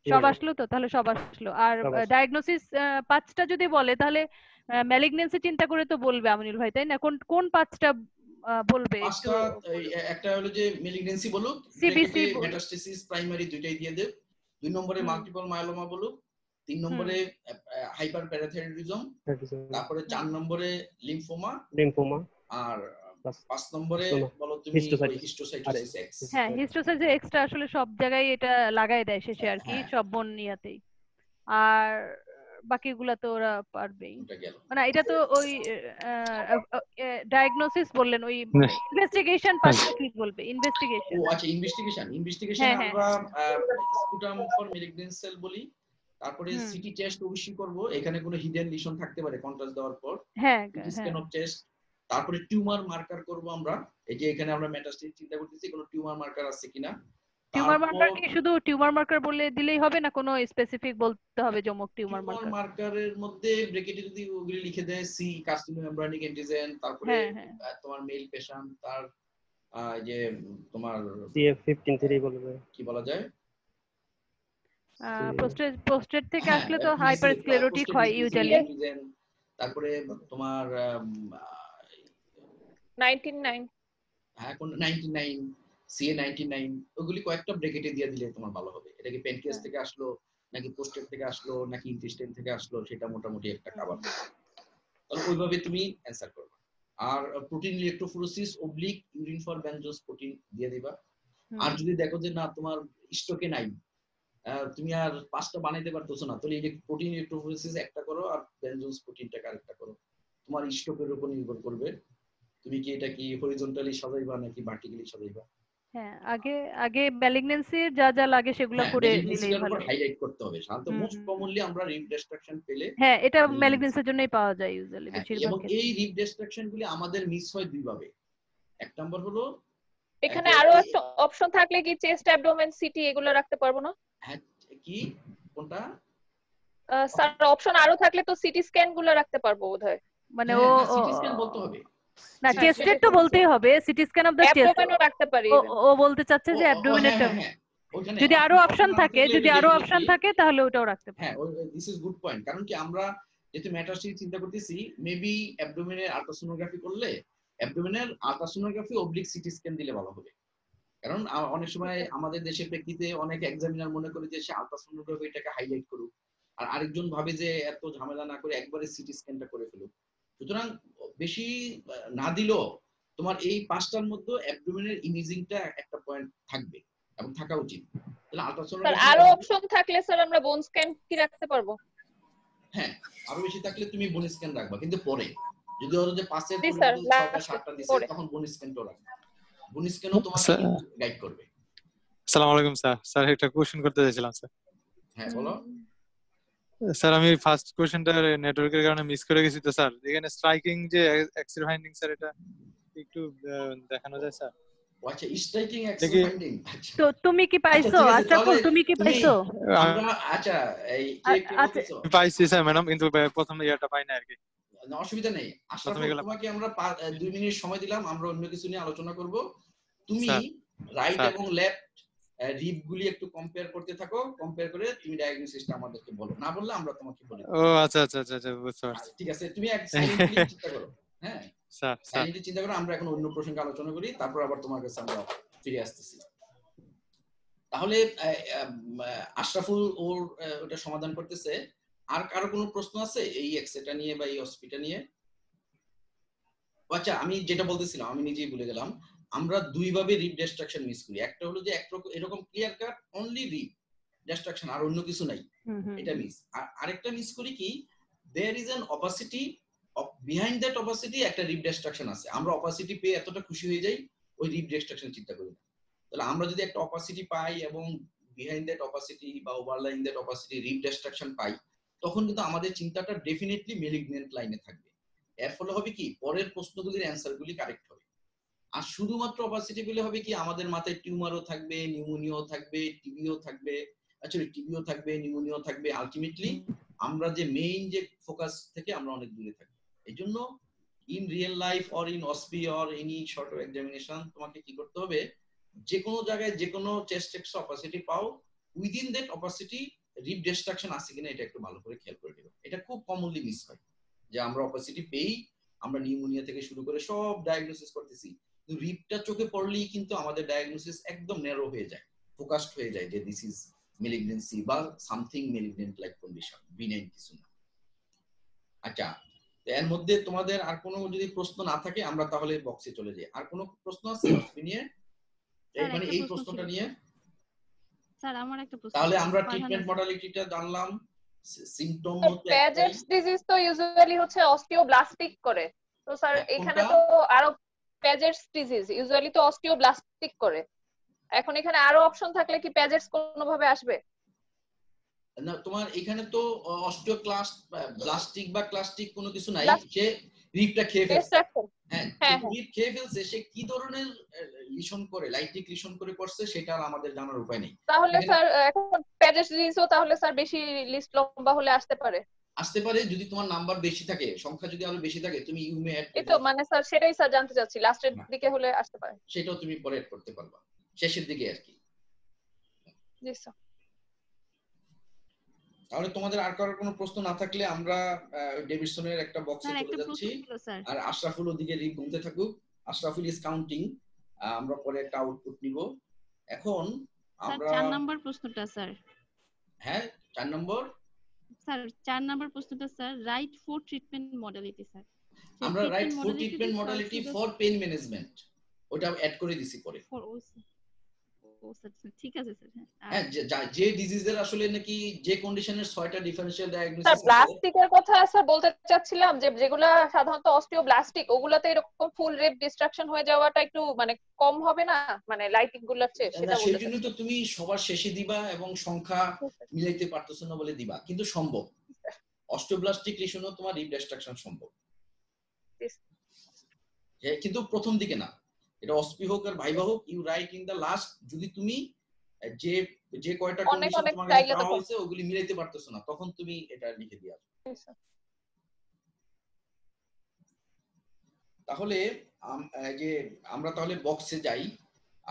সব আসলো তো? তাহলে সব আসলো। আর ডায়াগনোসিস 5টা যদি বলে তাহলে ম্যালিগন্যান্সি চিন্তা করে তো বলবে আমিনুল ভাই, তাই না? কোন কোন 5টা বলবে? একটা হলো যে ম্যালিগন্যান্সি বলুক, সিবিসি, মেটাস্টেসিস, প্রাইমারি দুইটাই দিয়ে দেব। 2 নম্বরে মাল্টিপল মায়োলোমা বলুক, 3 নম্বরে হাইপার প্যারাথাইরয়েডিজম, তারপরে 4 নম্বরে লিম্ফোমা, আর 5 নম্বরে বলো তুমি হিস্টোসাইটোসিস এক্স। হ্যাঁ, হিস্টোসাইটোসিস এক্সটা আসলে সব জায়গায় এটা লাগাই দেয় শেষে আর কি, সব বন নিয়াতেই। আর বাকিগুলা তো ওরা পারবেই, মানে এটা তো ওই ডায়াগনোসিস বললেন, ওই ইনভেস্টিগেশন পার্টটা কি বলবে? ইনভেস্টিগেশন, ও আচ্ছা, ইনভেস্টিগেশনে আমরা স্পুটাম ফর ম্যালিগন্যান্ট সেল বলি, তারপরে সিটি টেস্ট অবশ্যই করব, এখানে কোনো হিডেন লিশন থাকতে পারে কন্ট্রাস্ট দেওয়ার পর, হ্যাঁ স্ক্যান অফ চেস্ট, তারপরে টিউমার মার্কার করব আমরা, এই যে এখানে আমরা মেটাস্টেসিস চিন্তা করতেছি কোনো টিউমার মার্কার আছে কিনা। টিউমার মার্কার কি শুধু টিউমার মার্কার বলে দিলেই হবে না, কোনো স্পেসিফিক বলতে হবে যেমন টিউমার মার্কার? টিউমার মার্কারের মধ্যে ব্র্যাকেটে যদি ওগুলি লিখে দেয় সি কার্সিনোমেমব্রানিক অ্যান্টিজেন, তারপরে তোমার মেল পেশেন্ট, তার যে তোমার CF15-3 বলবে, কি বলা যায়, পোস্টেড থেকে আসলে তো হাইপারস্ক্লেরোটিক হয় ইউজুয়ালি, তারপরে তোমার 99, হ্যাঁ কোন 99, CA99, ওগুলি কয়েকটা ব্র্যাকেটে দিয়ে দিলে তোমার ভালো হবে। এটা কি প্যানক্রিয়াস থেকে আসলো নাকি পোস্টেড থেকে আসলো নাকি ইন্টেস্টাইন থেকে আসলো, সেটা মোটামুটি একটা কভার হবে, তাহলে ওইভাবে তুমি অ্যানসার করবে। আর protein electrophoresis oblique urine for Bence Jones protein দিয়ে দিবা। আর যদি দেখো যে না তোমার স্টকে নাই, তুমি আর 5টা বানাইতে পারতেছো না, তাহলে প্রোটিন ইলেক্ট্রোফোরেসিস একটা করো আর বেনজোস প্রোটিনটা আরেকটা করো, তোমার স্টকের উপর নির্ভর করবে তুমি কি এটা কি হরিজন্টালি সাজাইবা নাকি ভার্টিক্যালি সাজাইবা। হ্যাঁ, আগে ম্যালিগন্যান্সির যা যা লাগে সেগুলো করে নিলেই ভালো, হাইলাইট করতে হবে। সাধারণত মোস্ট কমনলি আমরা রিব ডিস্ট্রাকশন পেলে, হ্যাঁ এটা ম্যালিগন্যান্সির জন্যই পাওয়া যায় ইউজুয়ালি বেশিরভাগ এবং এই রিব ডিস্ট্রাকশন গুলি আমাদের মিস হয় দুই ভাবে। এক নাম্বার হলো এখানে আরো একটা অপশন থাকলে কি চেস্ট অ্যাবডোমেন সিটি এগুলো রাখতে পারবো না? হ্যাঁ, কি কোনটা স্যার অপশন আরো থাকলে তো সিটি স্ক্যান গুলো রাখতে পারবো বোধহয়। মানে হ্যাঁ, ও না, সিটি স্ক্যান বলতে হবে। না, CT চেস্টের scan তো বলতেই হবে, CT scan of the chest. অ্যাবডোমেনও রাখতে পারি even। ও বলতে চাচ্ছে যে হ্যাঁ, অ্যাবডোমেনেরটা হ্যাঁ, ওখানে যদি আরো অপশন option থাকে, থাকলে যদি আরো অপশন definitely- থাকে তাহলে ওটাও রাখতে পারে। হ্যাঁ, দিস ইজ গুড পয়েন্ট। কারণ কি আমরা যেহেতু মেটাস্টেটিক চিন্তা করতেছি, মেবি অ্যাবডোমেনের আল্ট্রাসোনোগ্রাফি করলে অ্যাবডোমেনের আল্ট্রাসোনোগ্রাফি অবলিক সিটি স্ক্যান দিলে ভালো হবে। কারণ অনেক সময় আমাদের দেশের প্রেক্ষিতে অনেক এক্সামিনার মনে করে যে সে আল্ট্রাসোনোগ্রাফি এটাকে হাইলাইট করুক, আর আরেকজন ভাবে যে এত ঝামেলা না করে একবারে সিটি স্ক্যানটা করে ফেলুক। সুতরাং বেশি না দিলেও তোমার এই 5টার মধ্যে অ্যাবডোমেনের ইমেজিংটা একটা পয়েন্ট থাকবে এবং থাকা উচিত। তাহলে স্যার আল্ট্রাসোনোগ্রাফি আরো অপশন থাকলে স্যার আমরা বোন স্ক্যান কি রাখতে পারবো? হ্যাঁ, আরো বেশি থাকলে তুমি বোন স্ক্যান রাখবা, কিন্তু পরে যদি ওর যে 5 এর জি স্যার, পরিবর্তে 6টা last 7টা দিছে পরে। তখন বোন স্ক্যানটাও রাখবা। বোন স্ক্যানও তোমাকে গাইড করবে। আসসালামু আলাইকুম স্যার। স্যার একটা কোশ্চেন করতে চাইছিলাম স্যার। হ্যাঁ, বলো। স্যার আমি ফার্স্ট কোশ্চেনটা নেটওয়ার্কের কারণে মিস করে গেছি, তো স্যার এখানে স্ট্রাইকিং যে এক্সরে ফাইন্ডিং স্যার এটা একটু দেখানো যায় স্যার? আচ্ছা, স্ট্রাইকিং এক্সরে দেখি- ফাইন্ডিং। তো তুমি কি পাইছো? ঠিক আছে, আচ্ছা, তাহলে তুমি কি পাইছো? আমরা আচ্ছা এই কে আচ্ছা। বলতেছো? পাইছি স্যার ম্যাডাম, কিন্তু প্রথম ইয়াটা পাই না আর কি। না, অসুবিধা নেই। আশরাফুল, প্রথমে গেলাম। তোমাকে আমরা 2 মিনিট সময় দিলাম, আমরা অন্য কিছু নিয়ে আলোচনা করব। তুমি স্যার, রাইট স্যার। এবং লেফট রিপ গুলি একটু কম্পেয়ার করতে থাকো, কম্পেয়ার করে তুমি ডায়াগনোসিসটা আমাদেরকে বলো, না বললে আমরা তোমাকে বলে দেব। ও আচ্ছা আচ্ছা আচ্ছা আচ্ছা, বুঝতে পারছি ঠিক আছে, তুমি এক সাইলেন্টলি চিন্তা করো। হ্যাঁ, স্যার। স্যার সাইলেন্টলি চিন্তা করো, আমরা এখন অন্য প্রসঙ্গে আলোচনা করি, তারপর আবার তোমার কাছে আমরা ফিরে আসতেছি। তাহলে আশরাফুল ওর ওটা সমাধান করতেছে। আর কারো কোনো প্রশ্ন আছে এই এক্সটা নিয়ে বা এই অসপিটা নিয়ে? আচ্ছা, আমি যেটা বলতেছিলাম আমি নিজেই ভুলে গেলাম। আমরা দুই ভাবে রিপ ডিস্ট্রাকশন মিস করি। একটা হলো যে এরকম ক্লিয়ার কাট অনলি রিপ ডিস্ট্রাকশন, আর অন্য কিছু নাই, এটা মিস। আর আরেকটা মিস করি কি, there is an opacity, behind that opacity একটা রিপ ডিস্ট্রাকশন আছে। আমরা অপাসিটি পেয়ে এতটা খুশি হয়ে যাই, ওই রিপ ডিস্ট্রাকশন চিন্তা করি না। তাহলে আমরা যদি একটা অপাসিটি পাই এবং বিহাইন্ড দ্যাট অপাসিটি বা ওভারলাইং দ্যাট অপাসিটি রিপ ডিস্ট্রাকশন পাই, তখন কিন্তু আমাদের চিন্তাটা ডেফিনেটলি মেলিগন্যান্ট লাইনে থাকবে। এর ফলে হবে কি, পরের প্রশ্নগুলির অ্যান্সারগুলি কারেক্ট হবে। আর শুধুমাত্র অপাসিটি পেলে হবে কি, আমাদের মাথায় টিউমারও থাকবে, নিউমোনিয়াও থাকবে, টিবিও থাকবে, অ্যাকচুয়ালি টিবিও থাকবে, নিউমোনিয়াও থাকবে। আলটিমেটলি আমরা যে মেইন যে ফোকাস থেকে আমরা অনেক দূরে থাকবো। এইজন্য in real life or in OSPE or any sort of examination তোমাকে কি করতে হবে, যে কোনো জায়গায় যে কোনো চেস্ট এক্সট্রা অপাসিটি পাও, within that opacity rib destruction আছে কিনা এটা একটু ভালো করে খেয়াল করে দিও। এটা খুব কমনলি মিস হয় যে আমরা অপাসিটি পেই, আমরা নিউমোনিয়া থেকে শুরু করে সব ডায়াগনোসিস করতেছি, কিন্তু রিপটা চোখে পড়লেই কিন্তু আমাদের ডায়াগনোসিস একদম ন্যারো হয়ে যায়, ফোকাসড হয়ে যায় যে দিস ইজ মেলিগনেন্সি বা something malignant like condition, benign কিছু না। আচ্ছা, এর মধ্যে তোমাদের আর কোনো যদি প্রশ্ন না থাকে আমরা তাহলে বক্সে চলে যাই। আর কোনো প্রশ্ন আছে নিয়ে, মানে এই প্রশ্নটা নিয়ে? স্যার আমার একটা প্রশ্ন। তাহলে আমরা ট্রিটমেন্ট মডালিটিটা জানলাম, সিম্পটম হচ্ছে প্যাজেটস ডিজিজ তো ইউজুয়ালি হচ্ছে অস্টিওব্লাস্টিক করে, তো স্যার এখানে তো আরো প্যাজেটস ডিজিজ ইউজুয়ালি তো অস্টিওব্লাস্টিক করে, এখন এখানে আরো অপশন থাকলে কি প্যাজেটস কোনোভাবে আসবে না? তোমার এখানে তো অস্টিওক্লাস্ট ব্লাস্টিক বা ক্লাস্টিক কোনো কিছু নাই, সে রিপটা খেয়ে ফেলছে। হ্যাঁ, রিপ খেয়ে ফেলছে, সে কি ধরনের লিশন করে, লাইটিক লিশন করে করছে সেটা আমাদের জানার উপায় নেই। তাহলে স্যার এখন প্যাজেটস ডিজিজও তাহলে স্যার বেশি লিস্ট লম্বা হলে আসতে পারে যদি তোমার নাম্বার বেশি থাকে, সংখ্যা যদি আরো বেশি থাকে, তুমি ইউ মে অ্যাড। এই তো মানে স্যার সেটাই স্যার জানতে চাচ্ছি, লাস্টের দিকে হলে আসতে পারে, সেটাও তুমি পরে অ্যাড করতে পারবা, শেষের দিকে আর কি। জি স্যার। তাহলে তোমাদের আর কারোর কোনো প্রশ্ন না থাকলে আমরা ডেভিডসনের একটা বক্সে চলে যাচ্ছি, আর আশরাফুল ওদিকে রিপ গুনতে থাকুক। আশরাফুল ইজ কাউন্টিং, আমরা পরে একটা আউটপুট নিব। এখন আমরা 4 নাম্বার প্রশ্নটা স্যার। হ্যাঁ, 4 নম্বর স্যার 4 নাম্বার প্রশ্নটা sir, write for treatment modality sir. আমরা write for treatment modality for pain management ওটা অ্যাড করে দিছি পরে। ঠিক আছে স্যার। হ্যাঁ, যে ডিজিজের আসলে নাকি যে কন্ডিশনের 6টা ডিফারেনশিয়াল ডায়াগনোসিস স্যার ব্লাস্টিকের কথা স্যার বলতে চাচ্ছিলাম, যে যেগুলা সাধারণত অস্টিওব্লাস্টিক ওগুলাতে এরকম ফুল রেপ ডিস্ট্রাকশন হয়ে যাওয়াটা একটু মানে কম হবে না, মানে লাইটিক গুলোর চেয়ে, সেটা বলতে। সেজন্য তো তুমি সবার শেষে দিবা এবং সংখ্যা মিলাইতে পারতেছো না বলে দিবা, কিন্তু সম্ভব। অস্টিওব্লাস্টিক লিশনও তোমার রিপ ডিস্ট্রাকশন সম্ভব, কিন্তু প্রথম দিকে না। এটা অস্পি হোক আর ভাইবা হোক, you write in the last. যদি তুমি যে যে কয়টা অনেক কন্ডিশন অনেক তোমার কাছে চাইলে চাওয়া তো হয়েছে ওগুলি মিলাইতে পারতেছো না, তখন তুমি এটা লিখে দিও। তাহলে যে আমরা তাহলে বক্সে যাই,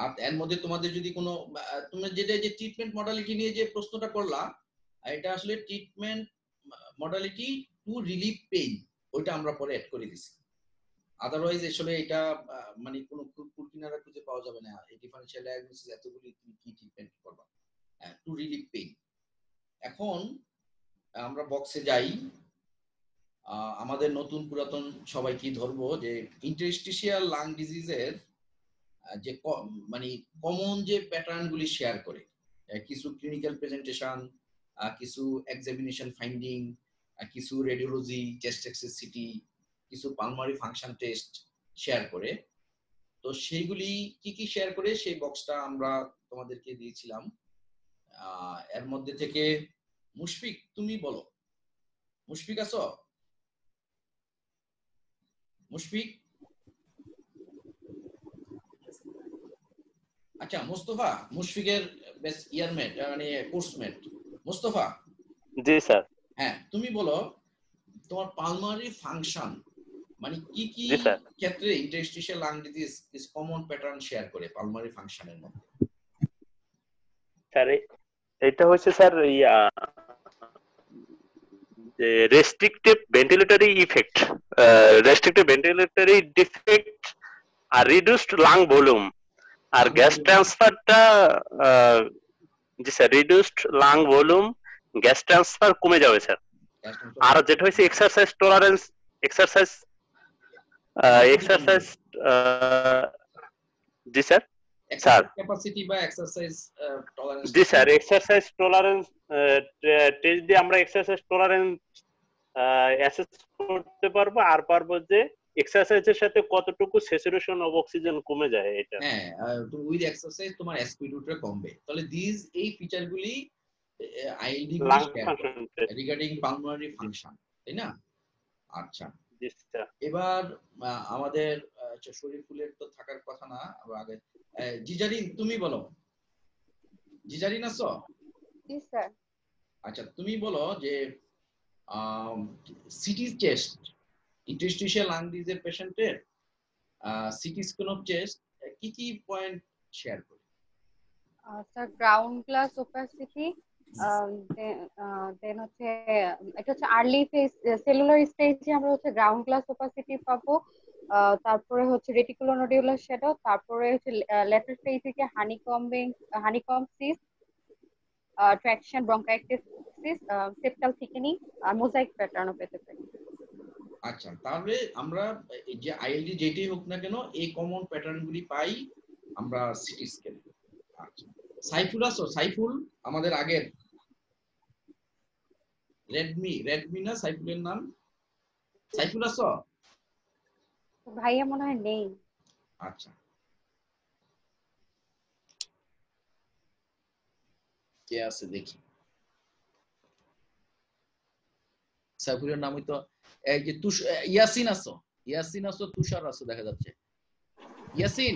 আর এর মধ্যে তোমাদের যদি কোনো তোমরা যেটা যে ট্রিটমেন্ট মডালিটি নিয়ে যে প্রশ্নটা করলা, এটা আসলে treatment modality to relieve pain, ওইটা আমরা পরে অ্যাড করে দিছি। আদারওয়াইজ আসলে এটা মানে কোনো কুলকিনারা খুঁজে পাওয়া যাবে না এই ডিফারেনশিয়াল ডায়াগনোসিস এতগুলি তুমি কি ট্রিটমেন্ট করবা টু রিলিভ পেইন। এখন আমরা বক্সে যাই। আমাদের নতুন পুরাতন সবাই কি ধরবো যে ইন্টারস্টিশিয়াল লাং ডিজিজের যে মানে কমন যে প্যাটার্ন গুলি শেয়ার করে, কিছু ক্লিনিক্যাল প্রেজেন্টেশন, কিছু এক্সামিনেশন ফাইন্ডিং, কিছু রেডিওলজি, চেস্ট এক্সেস সিটি, কিছু পালমারি ফাংশন টেস্ট শেয়ার করে। তো সেইগুলি কি কি শেয়ার করে সেই বক্সটা আমরা তোমাদেরকে দিয়েছিলাম। এর মধ্যে থেকে মুশফিক তুমি বলো, মুশফিক আছো? মুশফিক? আচ্ছা মুস্তফা, মুশফিকের ইয়ারমেট মানে কোর্সমেট মুস্তফা। জি স্যার। হ্যাঁ তুমি বলো তোমার পালমারি ফাংশন মানে কি কি ক্ষেত্রে interstitial lung disease is common pattern share করে পালমারি ফাংশনের মধ্যে। স্যার এটা হচ্ছে স্যার যে restrictive ventilatory effect, restrictive ventilatory defect আর রিডিউসড লাং ভলিউম আর গ্যাস ট্রান্সফারটা। জি sir, reduced lung volume, gas transfer কমে যাবে স্যার। আর যেটা হচ্ছে এক্সারসাইজ টলারেন্স, এক্সারসাইজ জি স্যার স্যার ক্যাপাসিটি বা এক্সারসাইজ টলারেন্স। জি স্যার, এক্সারসাইজ টলারেন্স টেস্ট দিয়ে আমরা এক্সারসাইজ টলারেন্স অ্যাসেস করতে পারবো, আর পারবো যে এক্সারসাইজের সাথে কতটুকু স্যাচুরেশন অফ অক্সিজেন কমে যায় এটা। হ্যাঁ, তুমি উইথ এক্সারসাইজ তোমার এসপিডিউটা কমবে। তাহলে দিস এই ফিচারগুলি আইএলডি রিগার্ডিং পালমোনারি ফাংশন, তাই না? আচ্ছা জি স্যার। এবার আমাদের শরীফুলের তো থাকার কথা না, আগে জিজারিন তুমি বলো। জিজারিন আছো? জি স্যার। আচ্ছা তুমি বলো যে সিটি চেস্ট ইন্টারস্টিশিয়াল লাং ডিজিজের পেশেন্টের সিটি স্ক্যান অফ চেস্ট কি কি পয়েন্ট শেয়ার করে? স্যার গ্রাউন্ড গ্লাস ওপাসিটি, দেন হচ্ছে এটা হচ্ছে আর্লি ফেজ সেলুলার স্টেজে আমরা হচ্ছে গ্রাউন্ড গ্লাস ওপাসিটি পাবো। তারপরে হচ্ছে রেটিকুলোনোডিউলার শ্যাডো, তারপরে হচ্ছে লেটার ফেজ থেকে honeycomb cyst, traction, bronchitis, septal thickening আর মোজাইক প্যাটার্নও পেতে পারি। আচ্ছা তাহলে আমরা এই যে আইএলডি যেটাই হোক না কেন এই কমন প্যাটার্নগুলি পাই আমরা সিটি স্ক্যান। আচ্ছা সাইফুল আছো? সাইফুল আমাদের আগের রেডমি না সাইফুলের নাম? সাইফুল আছো? ভাইয়া মনে হয় নেই। আচ্ছা কে আছে দেখি। সাইফুলের নাম হয়তো এই যে ইয়াসিন আছো? ইয়াসিন আছো, তুষার আছো দেখা যাচ্ছে। ইয়াসিন?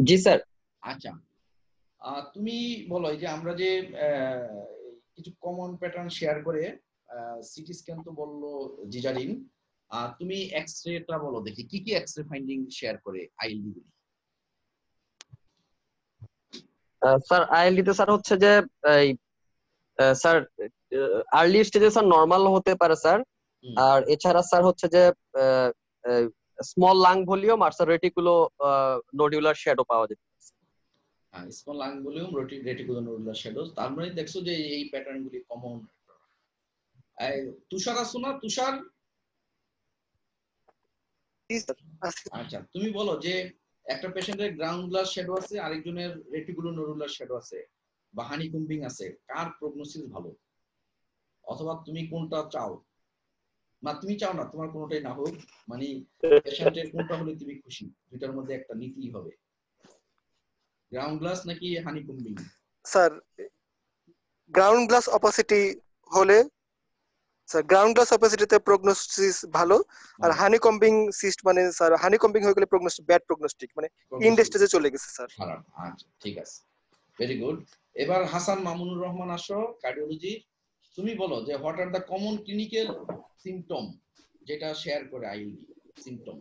জি স্যার। আচ্ছা তুমি বলো এই যে আমরা যে কিছু কমন প্যাটার্ন শেয়ার করে সিটি স্ক্যান তো বললো জিজারিন, তুমি এক্সরেটা বলো দেখি কি কি এক্সরে ফাইন্ডিং শেয়ার করে আইএলডি গুলি। স্যার আইএলডি তে স্যার হচ্ছে যে এই স্যার আর্লি স্টেজে স্যার নরমাল হতে পারে স্যার, আর এছাড়া স্যার হচ্ছে যে স্মল লাং ভলিউম আর স্যার রেটিকুলো নোডুলার শ্যাডো পাওয়া যায়। স্মল লাং ভলিউম, রেটিকুলোনোডুলার শ্যাডো, তার মানে দেখছো যে এই প্যাটার্ন গুলি কমন। তুষার আছো না? তুষার? আচ্ছা তুমি বলো যে একটা পেশেন্টের গ্রাউন্ড গ্লাস শ্যাডো আছে, আরেকজনের রেটিকুলোনোডুলার শ্যাডো আছে বা হানিকম্বিং আছে, কার প্রগনোসিস ভালো? অথবা তুমি কোনটা চাও? না তুমি চাও না তোমার কোনটাই না হোক, মানে পেশেন্টের কোনটা হলে তুমি খুশি? দুইটার মধ্যে একটা নিতেই হবে, গ্রাউন্ড গ্লাস নাকি হানিকম্বিং? স্যার গ্রাউন্ড গ্লাস অপাসিটি হলে স্যার গ্রাউন্ড গ্লাস অপাসিটিতে প্রগনোসিস ভালো, আর হানিকম্বিং সিস্ট মানে স্যার হানিকম্বিং হয়ে গেলে প্রগনোস্টিক ব্যাড প্রগনোস্টিক, মানে ইন্ড স্টেজে চলে গেছে স্যার। খারাপ। আচ্ছা ঠিক আছে, ভেরি গুড। এবার হাসান মামুনুর রহমান আসো, কার্ডিওলজি। তুমি বলো যে what are the common clinical symptom যেটা শেয়ার করে আইএলডি সিম্পটম।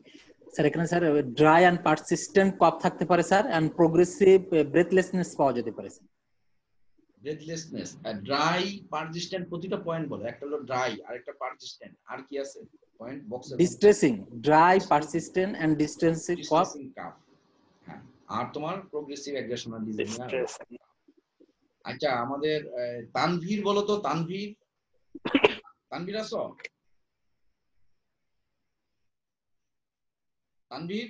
স্যার এখানে স্যার ড্রাই অ্যান্ড পারসিস্টেন্ট কফ থাকতে পারে স্যার, এন্ড প্রোগ্রেসিভ ব্রেথলেসনেস পাওয়া যেতে পারে স্যার। ব্রেথলেসনেস আর ড্রাই পারসিস্টেন্ট, প্রতিটা পয়েন্ট বলো। একটা হলো ড্রাই, আরেকটা পারসিস্টেন্ট, আর কি আছে পয়েন্ট বক্সে? Distressing, dry, persistent and distressing কফ। হ্যাঁ, আর তোমার প্রোগ্রেসিভ অ্যাগ্রেশনাল ডিজিজ। আচ্ছা আমাদের তানভীর বলো তো, তানভীর, তানভীর আছো? তানভীর।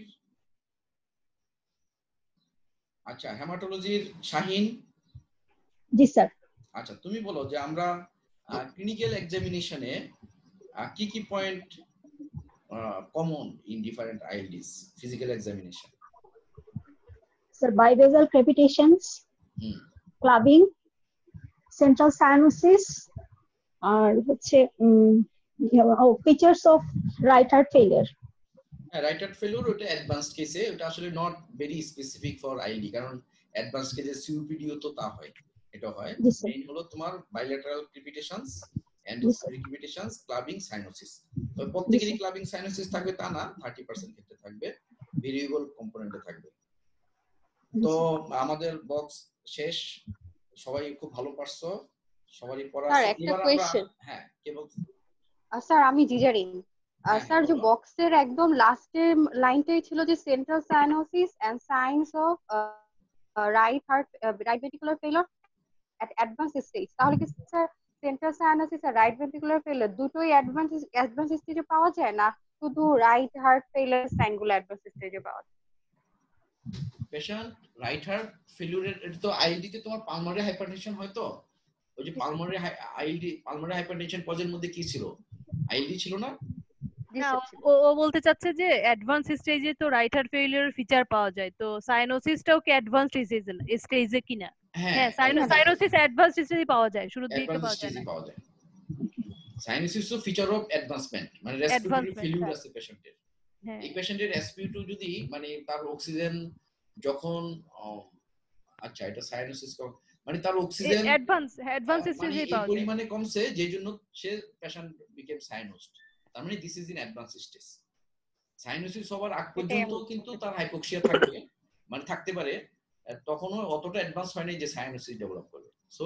আচ্ছা হেমাটোলজির শাহিন। জি স্যার। আচ্ছা তুমি বলো যে আমরা ক্লিনিক্যাল এক্সামিনেশনে কি কি point common in different ILDs physical examination? Sir bibasal crepitations, clubbing, central cyanosis, আর হচ্ছে features of right heart failure. Right heart failure ওটা অ্যাডভান্সড কেসে, ওটা আসলে not very specific for ILD, কারণ অ্যাডভান্সড কেসে সিওপিডিও তো তা হয়, এটা হয়। মেইন হলো তোমার বাইলেটারাল ক্রিপিটেশনস এন্ড ক্রিপিটেশনস, ক্লাবিং, সাইনোসিস। তো প্রত্যেকরই ক্লাবিং সাইনোসিস থাকবে তা না, 30% ক্ষেত্রে থাকবে, ভেরিয়েবল কম্পোনেন্টে থাকবে। তো আমাদের বক্স শেষ, সবাই খুব ভালো পারছো, সবারই পড়া স্যার আছে। একটা কোশ্চেন। হ্যাঁ কে বলছো? স্যার আমি জিজারিন। স্যার যে বক্সের একদম লাস্টের লাইনটাই ছিল যে central cyanosis and signs of right heart right ventricular failure at advance stage, তাহলে কি স্যার সেন্ট্রাল সায়ানোসিস আর রাইট ভেন্ট্রিকুলার ফেলিওর দুটোই অ্যাডভান্স স্টেজে পাওয়া যায়, না শুধু রাইট হার্ট ফেলিওর সাইনগুলো অ্যাডভান্স স্টেজে পাওয়া যায়? পেশেন্ট রাইট হার্ট ফেলিওরের, এটা তো আইএলডি তে তোমার পালমোনারি হাইপারটেনশন হয়, তো ওই যে পালমোনারি আইএলডি পালমোনারি হাইপারটেনশন পজের মধ্যে কি ছিল? আইএলডি ছিল না? ও বলতে চাচ্ছে যে অ্যাডভান্স স্টেজে তো রাইট হার্ট ফেলিওর ফিচার পাওয়া যায়, তো সাইনোসিসটাও কি অ্যাডভান্স স্টেজে কিনা? হ্যাঁ সাইনোসিস অ্যাডভান্স স্টেজে পাওয়া যায়, শুরুর দিকে পাওয়া যায় না। সাইনোসিস তো ফিচার অফ অ্যাডভান্সমেন্ট, মানে রেসপিরেটরি ফেলিওর আছে পেশেন্টের। এই পেশেন্টের SpO2 যদি মানে তার অক্সিজেন যখন আচ্ছা এটা সাইনোসিস মানে তার অক্সিজেন অ্যাডভান্স স্টেজে পাওয়া যায়, পরিমাণে কমছে যে জন্য সে পেশেন্ট বিকেম সাইনোসড, তার মানে this is in advance stage. Cyanosis হওয়ার আগ পর্যন্ত কিন্তু তার হাইপোক্সিয়া থাকবে, মানে থাকতে পারে, তখনও অতটা অ্যাডভান্স হয়নি যে সাইনোসিস ডেভেলপ করবে। সো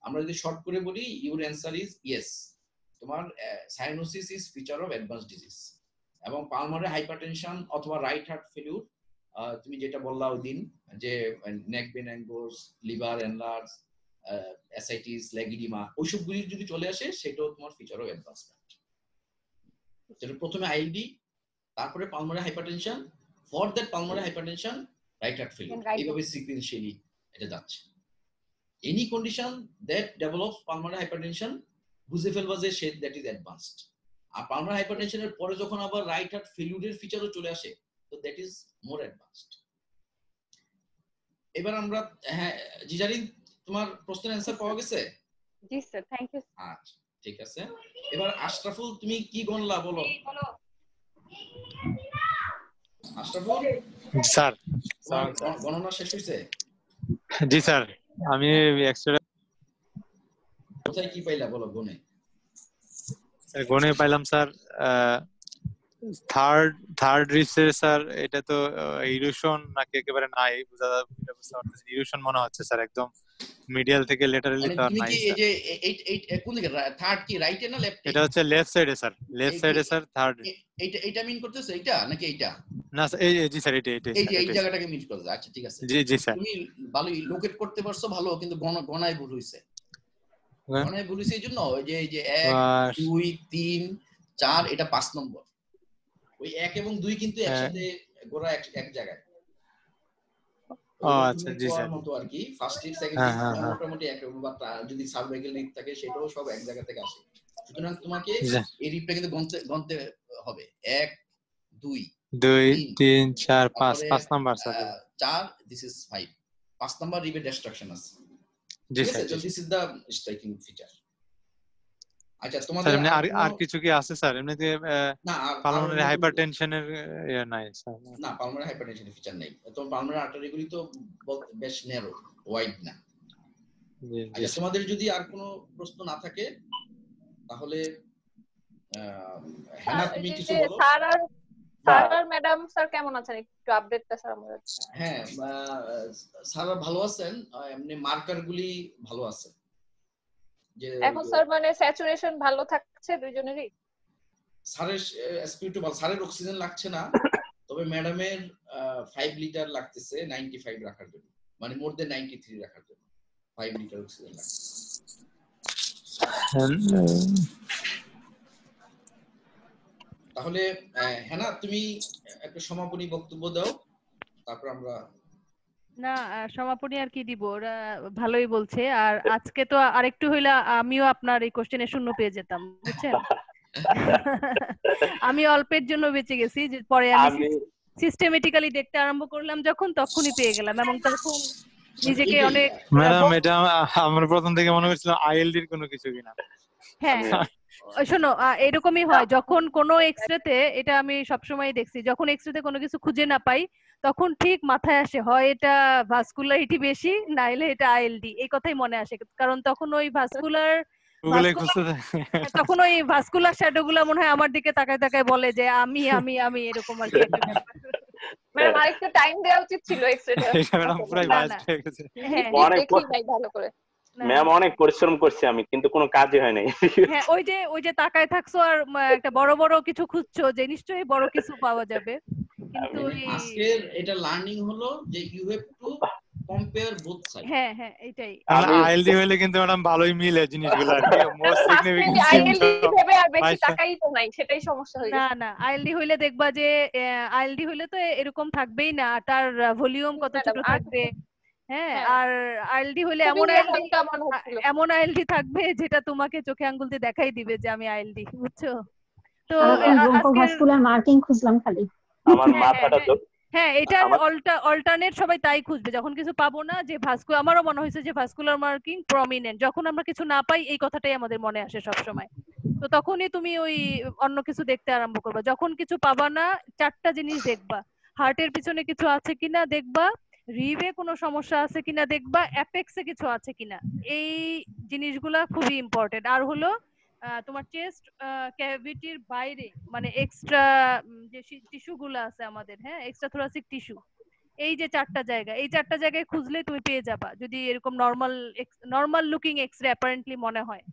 আমরা যদি শর্ট করে বলি, ইউর অ্যান্সার ইজ ইয়েস, তোমার cyanosis is feature of advance disease. এবং পালমোনারি হাইপারটেনশন অথবা রাইট হার্ট ফেলিউর, তুমি যেটা বললা ওই দিন যে neck meningitis, liver enlarge, ascites, leg oedema, ওইসবগুলি যদি চলে আসে সেটাও তোমার ফিচার অফ অ্যাডভান্সমেন্ট। সেটা প্রথমে আইএলডি, তারপরে pulmonary hypertension, for that pulmonary hypertension right heart failure, এইভাবে সিকুয়েন্সিয়ালি এটা যাচ্ছে। Any condition that develops pulmonary hypertension বুঝে ফেলবা যে সে দ্যাট ইজ অ্যাডভান্সড। আর পালমোনারি হাইপারটেনশনের পরে যখন আবার রাইট হার্ট ফেলিউরের ফিচারও চলে আসে, তো দ্যাট ইজ মোর অ্যাডভান্সড। এবার আমরা হ্যাঁ জিজারিন, তোমার প্রশ্নের অ্যানসার পাওয়া গেছে? জি স্যার, থ্যাংক ইউ। আচ্ছা ঠিক আছে, এবার আশরাফুল তুমি কি গণলা বলো? আশরাফুল স্যার, গণনা শেষ হয়েছে? জি স্যার, আমি এক্সট্রা কোথায় কি পাইলা বলো গণে? গণে পাইলাম স্যার থার্ড রিপসের স্যার, এটা তো ইরোশন নাকি একেবারে নাই বুঝা যাচ্ছে, ইরোশন মনে হচ্ছে স্যার, একদম মিডিয়াল থেকে লেটারালি তো নাই। কি এই যে এই কোন দিকে থার্ড কি রাইটে না লেফটে? এটা হচ্ছে লেফট সাইডে স্যার, লেফট সাইডে স্যার থার্ড। এইটা মিন করতেছে এইটা নাকি এইটা? না স্যার, এই জি স্যার, এই যে এই জায়গাটাকে মিন করতেছে। আচ্ছা ঠিক আছে, জি স্যার, তুমি ভালো লোকেট করতে পারছো, ভালো, কিন্তু গণায় ভুল হইছে। গণায় ভুল হইছে এইজন্য ওই যে 1 2 3 4 এটা 5 নম্বর, ওই 1 এবং 2 কিন্তু একসাথে গোড়া এক জায়গায়। আচ্ছা জি স্যার, মতো আর কি ফার্স্ট রিড সেকেন্ড রিড মোটামুটি একরকম, বা যদি সাবভাইকেল রিড থাকে সেটাও সব এক জায়গা থেকে আসে। সুতরাং তোমাকে এই রিডটা কিন্তু গণতে হবে 1 2 3 4 5 number sir, 4 this is 5, 5 number রিডের ডিস্ট্রাকশন আছে। জি sir, this is the striking feature. আচ্ছা স্যার তোমাদের এমনি আর আর কোনো আর কিছু কি আছে স্যার এমনিতে না আর পালমোনারি নতুন হাইপারটেনশনের ইয়ে নাই স্যার? না পালমোনারি হাইপারটেনশনের ফিচার নেই। তো পালমোনারি আর্টারিগুলি তো বেশ ন্যারো, ওয়াইড না। জি জি আচ্ছা স্যার। তোমাদের যদি আর কোনো প্রশ্ন না থাকে তাহলে হেনা তুমি কিছু বলো। স্যার আর ম্যাডাম স্যার কেমন আছেন, একটু আপডেটটা স্যার আমাদের। হ্যাঁ স্যাররা ভালো আছেন, এমনি মার্কার গুলি ভালো আছে। যে এখন স্যার মানে স্যাচুরেশন ভালো থাকছে দুইজনেরই? স্যারের এসপি2 ভালো, স্যারের অক্সিজেন লাগছে না, তবে ম্যাডামের 5 লিটার লাগতেছে 95 রাখার জন্য, মানে মোর দেন 93 রাখার জন্য 5 লিটার অক্সিজেন লাগছে। তাহলে হেনা তুমি একটা সমাপনী বক্তব্য দাও, তারপর আমরা। না সমাপনী আর কি দিব, ওরা ভালোই বলছে। আর আজকে তো আরেকটু হইলে আমিও আপনার এই কোশ্চেনে শূন্য পেয়ে যেতাম, বুঝছেন? আমি অল্পের জন্য বেঁচে গেছি, যে পরে আমি সিস্টেমেটিক্যালি দেখতে আরম্ভ করলাম যখন, তখনই পেয়ে গেলাম, এবং তখন নিজেকে অনেক ম্যাডাম এটা আমরা প্রথম থেকে মনে করছিলাম আইএলডির কোনো কিছু কিনা। হ্যাঁ শোনো, এরকমই হয় যখন কোনো এক্সরেতে, এটা আমি সবসময় দেখছি, যখন এক্সরেতে কোনো কিছু খুঁজে না পাই তখন ঠিক মাথায় আসে হয় এটা ভাস্কুলারিটি বেশি, নাইলে এটা আইএলডি, এই কথাই মনে আসে। কারণ তখন ওই তখন ওই ভাস্কুলার শ্যাডো গুলা মনে হয় আমার দিকে তাকায় তাকায় বলে যে আমি আমি আমি এরকম আর কি একটা ব্যাপার। ম্যাডাম আরেকটু টাইম দেওয়া উচিত ছিল এক্সরেটা। ম্যাডাম পুরাই বাজ হয়ে গেছে। দেখি ভাই ভালো করে। ম্যাম অনেক পরিশ্রম করছি আমি, কিন্তু কোনো কাজই হয় নাই। হ্যাঁ ওই যে তাকায় থাকছো আর একটা বড় বড় কিছু খুঁজছো যে নিশ্চয়ই বড় কিছু পাওয়া যাবে, কিন্তু আজকের এটা লার্নিং হলো যে you have to compare both side. হ্যাঁ হ্যাঁ এটাই। আইএলডি হইলে কিন্তু ম্যাডাম ভালোই মিলে জিনিসগুলো আর কি। মোস্ট সিগনিফিকেন্ট আইএলডি ভেবে আর বেশি টাকাই তো নাই, সেটাই সমস্যা হয়ে গেছে। না আইএলডি হইলে দেখবা যে আইএলডি হইলে তো এরকম থাকবেই না, তার ভলিউম কত ছোট থাকবে। হ্যাঁ আর আইএলডি হইলে এমন আইএলডি থাকবে যেটা তোমাকে চোখে আঙ্গুল দিয়ে দেখাই দিবে যে আমি আইএলডি, বুঝছো? তো ব্রঙ্কোভাস্কুলার মার্কিং খুঁজলাম খালি। আমার মাথাটা তো হ্যাঁ এটার অল্টারনেট সবাই তাই খুঁজবে যখন কিছু পাবো না, যে আমারও মনে হয়েছে যে ভাস্কুলার মার্কিং প্রমিনেন্ট, যখন আমরা কিছু না পাই এই কথাটাই আমাদের মনে আসে সব সময়। তো তখনই তুমি ওই অন্য কিছু দেখতে আরম্ভ করবা। যখন কিছু পাবা না, 4টা জিনিস দেখবা, হার্টের পিছনে কিছু আছে কিনা দেখবা, রিবে কোনো সমস্যা আছে কিনা দেখবা, অ্যাপেক্সে কিছু আছে কিনা, এই জিনিসগুলা খুবই ইম্পর্টেন্ট। আর হলো তোমার চেস্ট ক্যাভিটির বাইরে, মানে এক্সট্রা যে টিস্যু গুলো আছে আমাদের, হ্যাঁ এক্সট্রা থোরাসিক টিস্যু, এই যে 4টা জায়গা, এই 4টা জায়গায় খুঁজলে তুমি পেয়ে যাবা, যদি এরকম নর্মাল লুকিং এক্সরে অ্যাপারেন্টলি মনে হয়।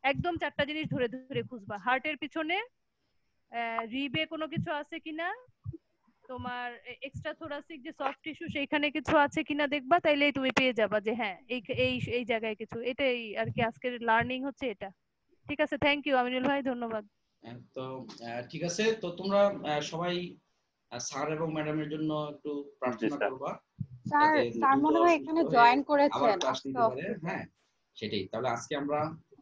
একদম 4টা জিনিস ধরে ধরে খুঁজবা, হার্টের পিছনে রিবে কোনো কিছু আছে কিনা, তোমার এক্সট্রা থোরাসিক যে সফট টিস্যু সেইখানে কিছু আছে কিনা দেখবা, তাইলেই তুমি পেয়ে যাবা যে হ্যাঁ এই জায়গায় কিছু। এটাই আর কি আজকের লার্নিং হচ্ছে এটা। ঠিক আছে, থ্যাংক ইউ আমিনুল ভাই, ধন্যবাদ। তো ঠিক আছে, তো তোমরা সবাই স্যার এবং ম্যাডামের জন্য একটু প্রার্থনা করবা। স্যার মনে হয় এখানে জয়েন করেছেন। হ্যাঁ সেটাই, তাহলে আজকে আমরা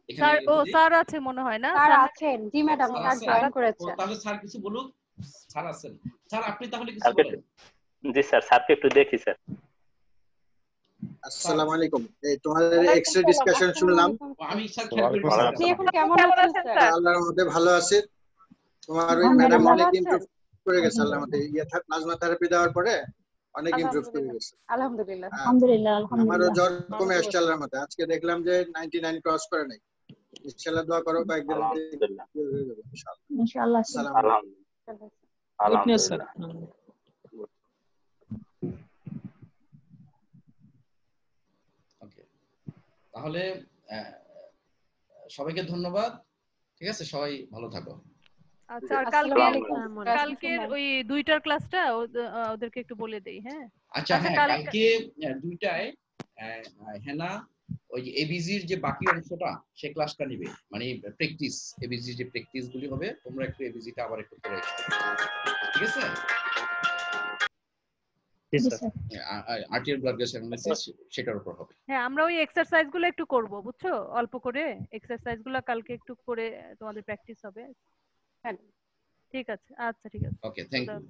স্যার স্যার আছে মনে হয় না? স্যার আছেন, জি ম্যাডাম স্যার জয়েন করেছেন। তাহলে স্যার কিছু বলুন। স্যার আছেন, স্যার আপনি তাহলে কিছু বলেন। জি স্যার, স্যারকে একটু দেখি স্যার। আসসালামু আলাইকুম। এই তোমাদের এক্সরে ডিসকাশন শুনলাম। আমি স্যার খেয়াল করি আপনি এখন কেমন আছেন স্যার? আল্লাহর রহমতে ভালো আছে। তোমার ওই ম্যাডাম অনেক ইমপ্রুভ করে গেছে আল্লাহর রহমতে। প্লাজমা থেরাপি দেওয়ার পরে অনেক ইমপ্রুভ করে গেছে। আলহামদুলিল্লাহ আলহামদুলিল্লাহ। আমারও জ্বর কমে আসছে আল্লাহর রহমতে। আজকে দেখলাম যে 99 ক্রস করে নাই। ইনশাআল্লাহ দোয়া করো, কয়েকদিন ইনশাআল্লাহ। আসসালামু আলাইকুম। আলহামদুলিল্লাহ। তাহলে সবাইকে ধন্যবাদ। ঠিক আছে, সবাই ভালো থাকো। আচ্ছা, আর কালকের ওই 2টার ক্লাসটা ওদেরকে একটু বলে দেই। হ্যাঁ আচ্ছা, হ্যাঁ কালকে 2টায় হেনা ওই এবিজির যে বাকি অংশটা সে ক্লাসটা নিবে, মানে প্র্যাকটিস, এবিজির যে প্র্যাকটিস গুলি হবে, তোমরা একটু এবিজিটা আবার একটু করে ঠিক আছে? আর্টিরিয়াল ব্লাড গ্যাস অ্যানালাইসিস সেটার উপর হবে। হ্যাঁ আমরা ওই এক্সারসাইজ গুলো একটু করব, বুঝছো? অল্প করে এক্সারসাইজ গুলো কালকে একটু করে তোমাদের প্র্যাকটিস হবে। হ্যাঁ ঠিক আছে, আচ্ছা ঠিক আছে। ওকে, থ্যাংক ইউ।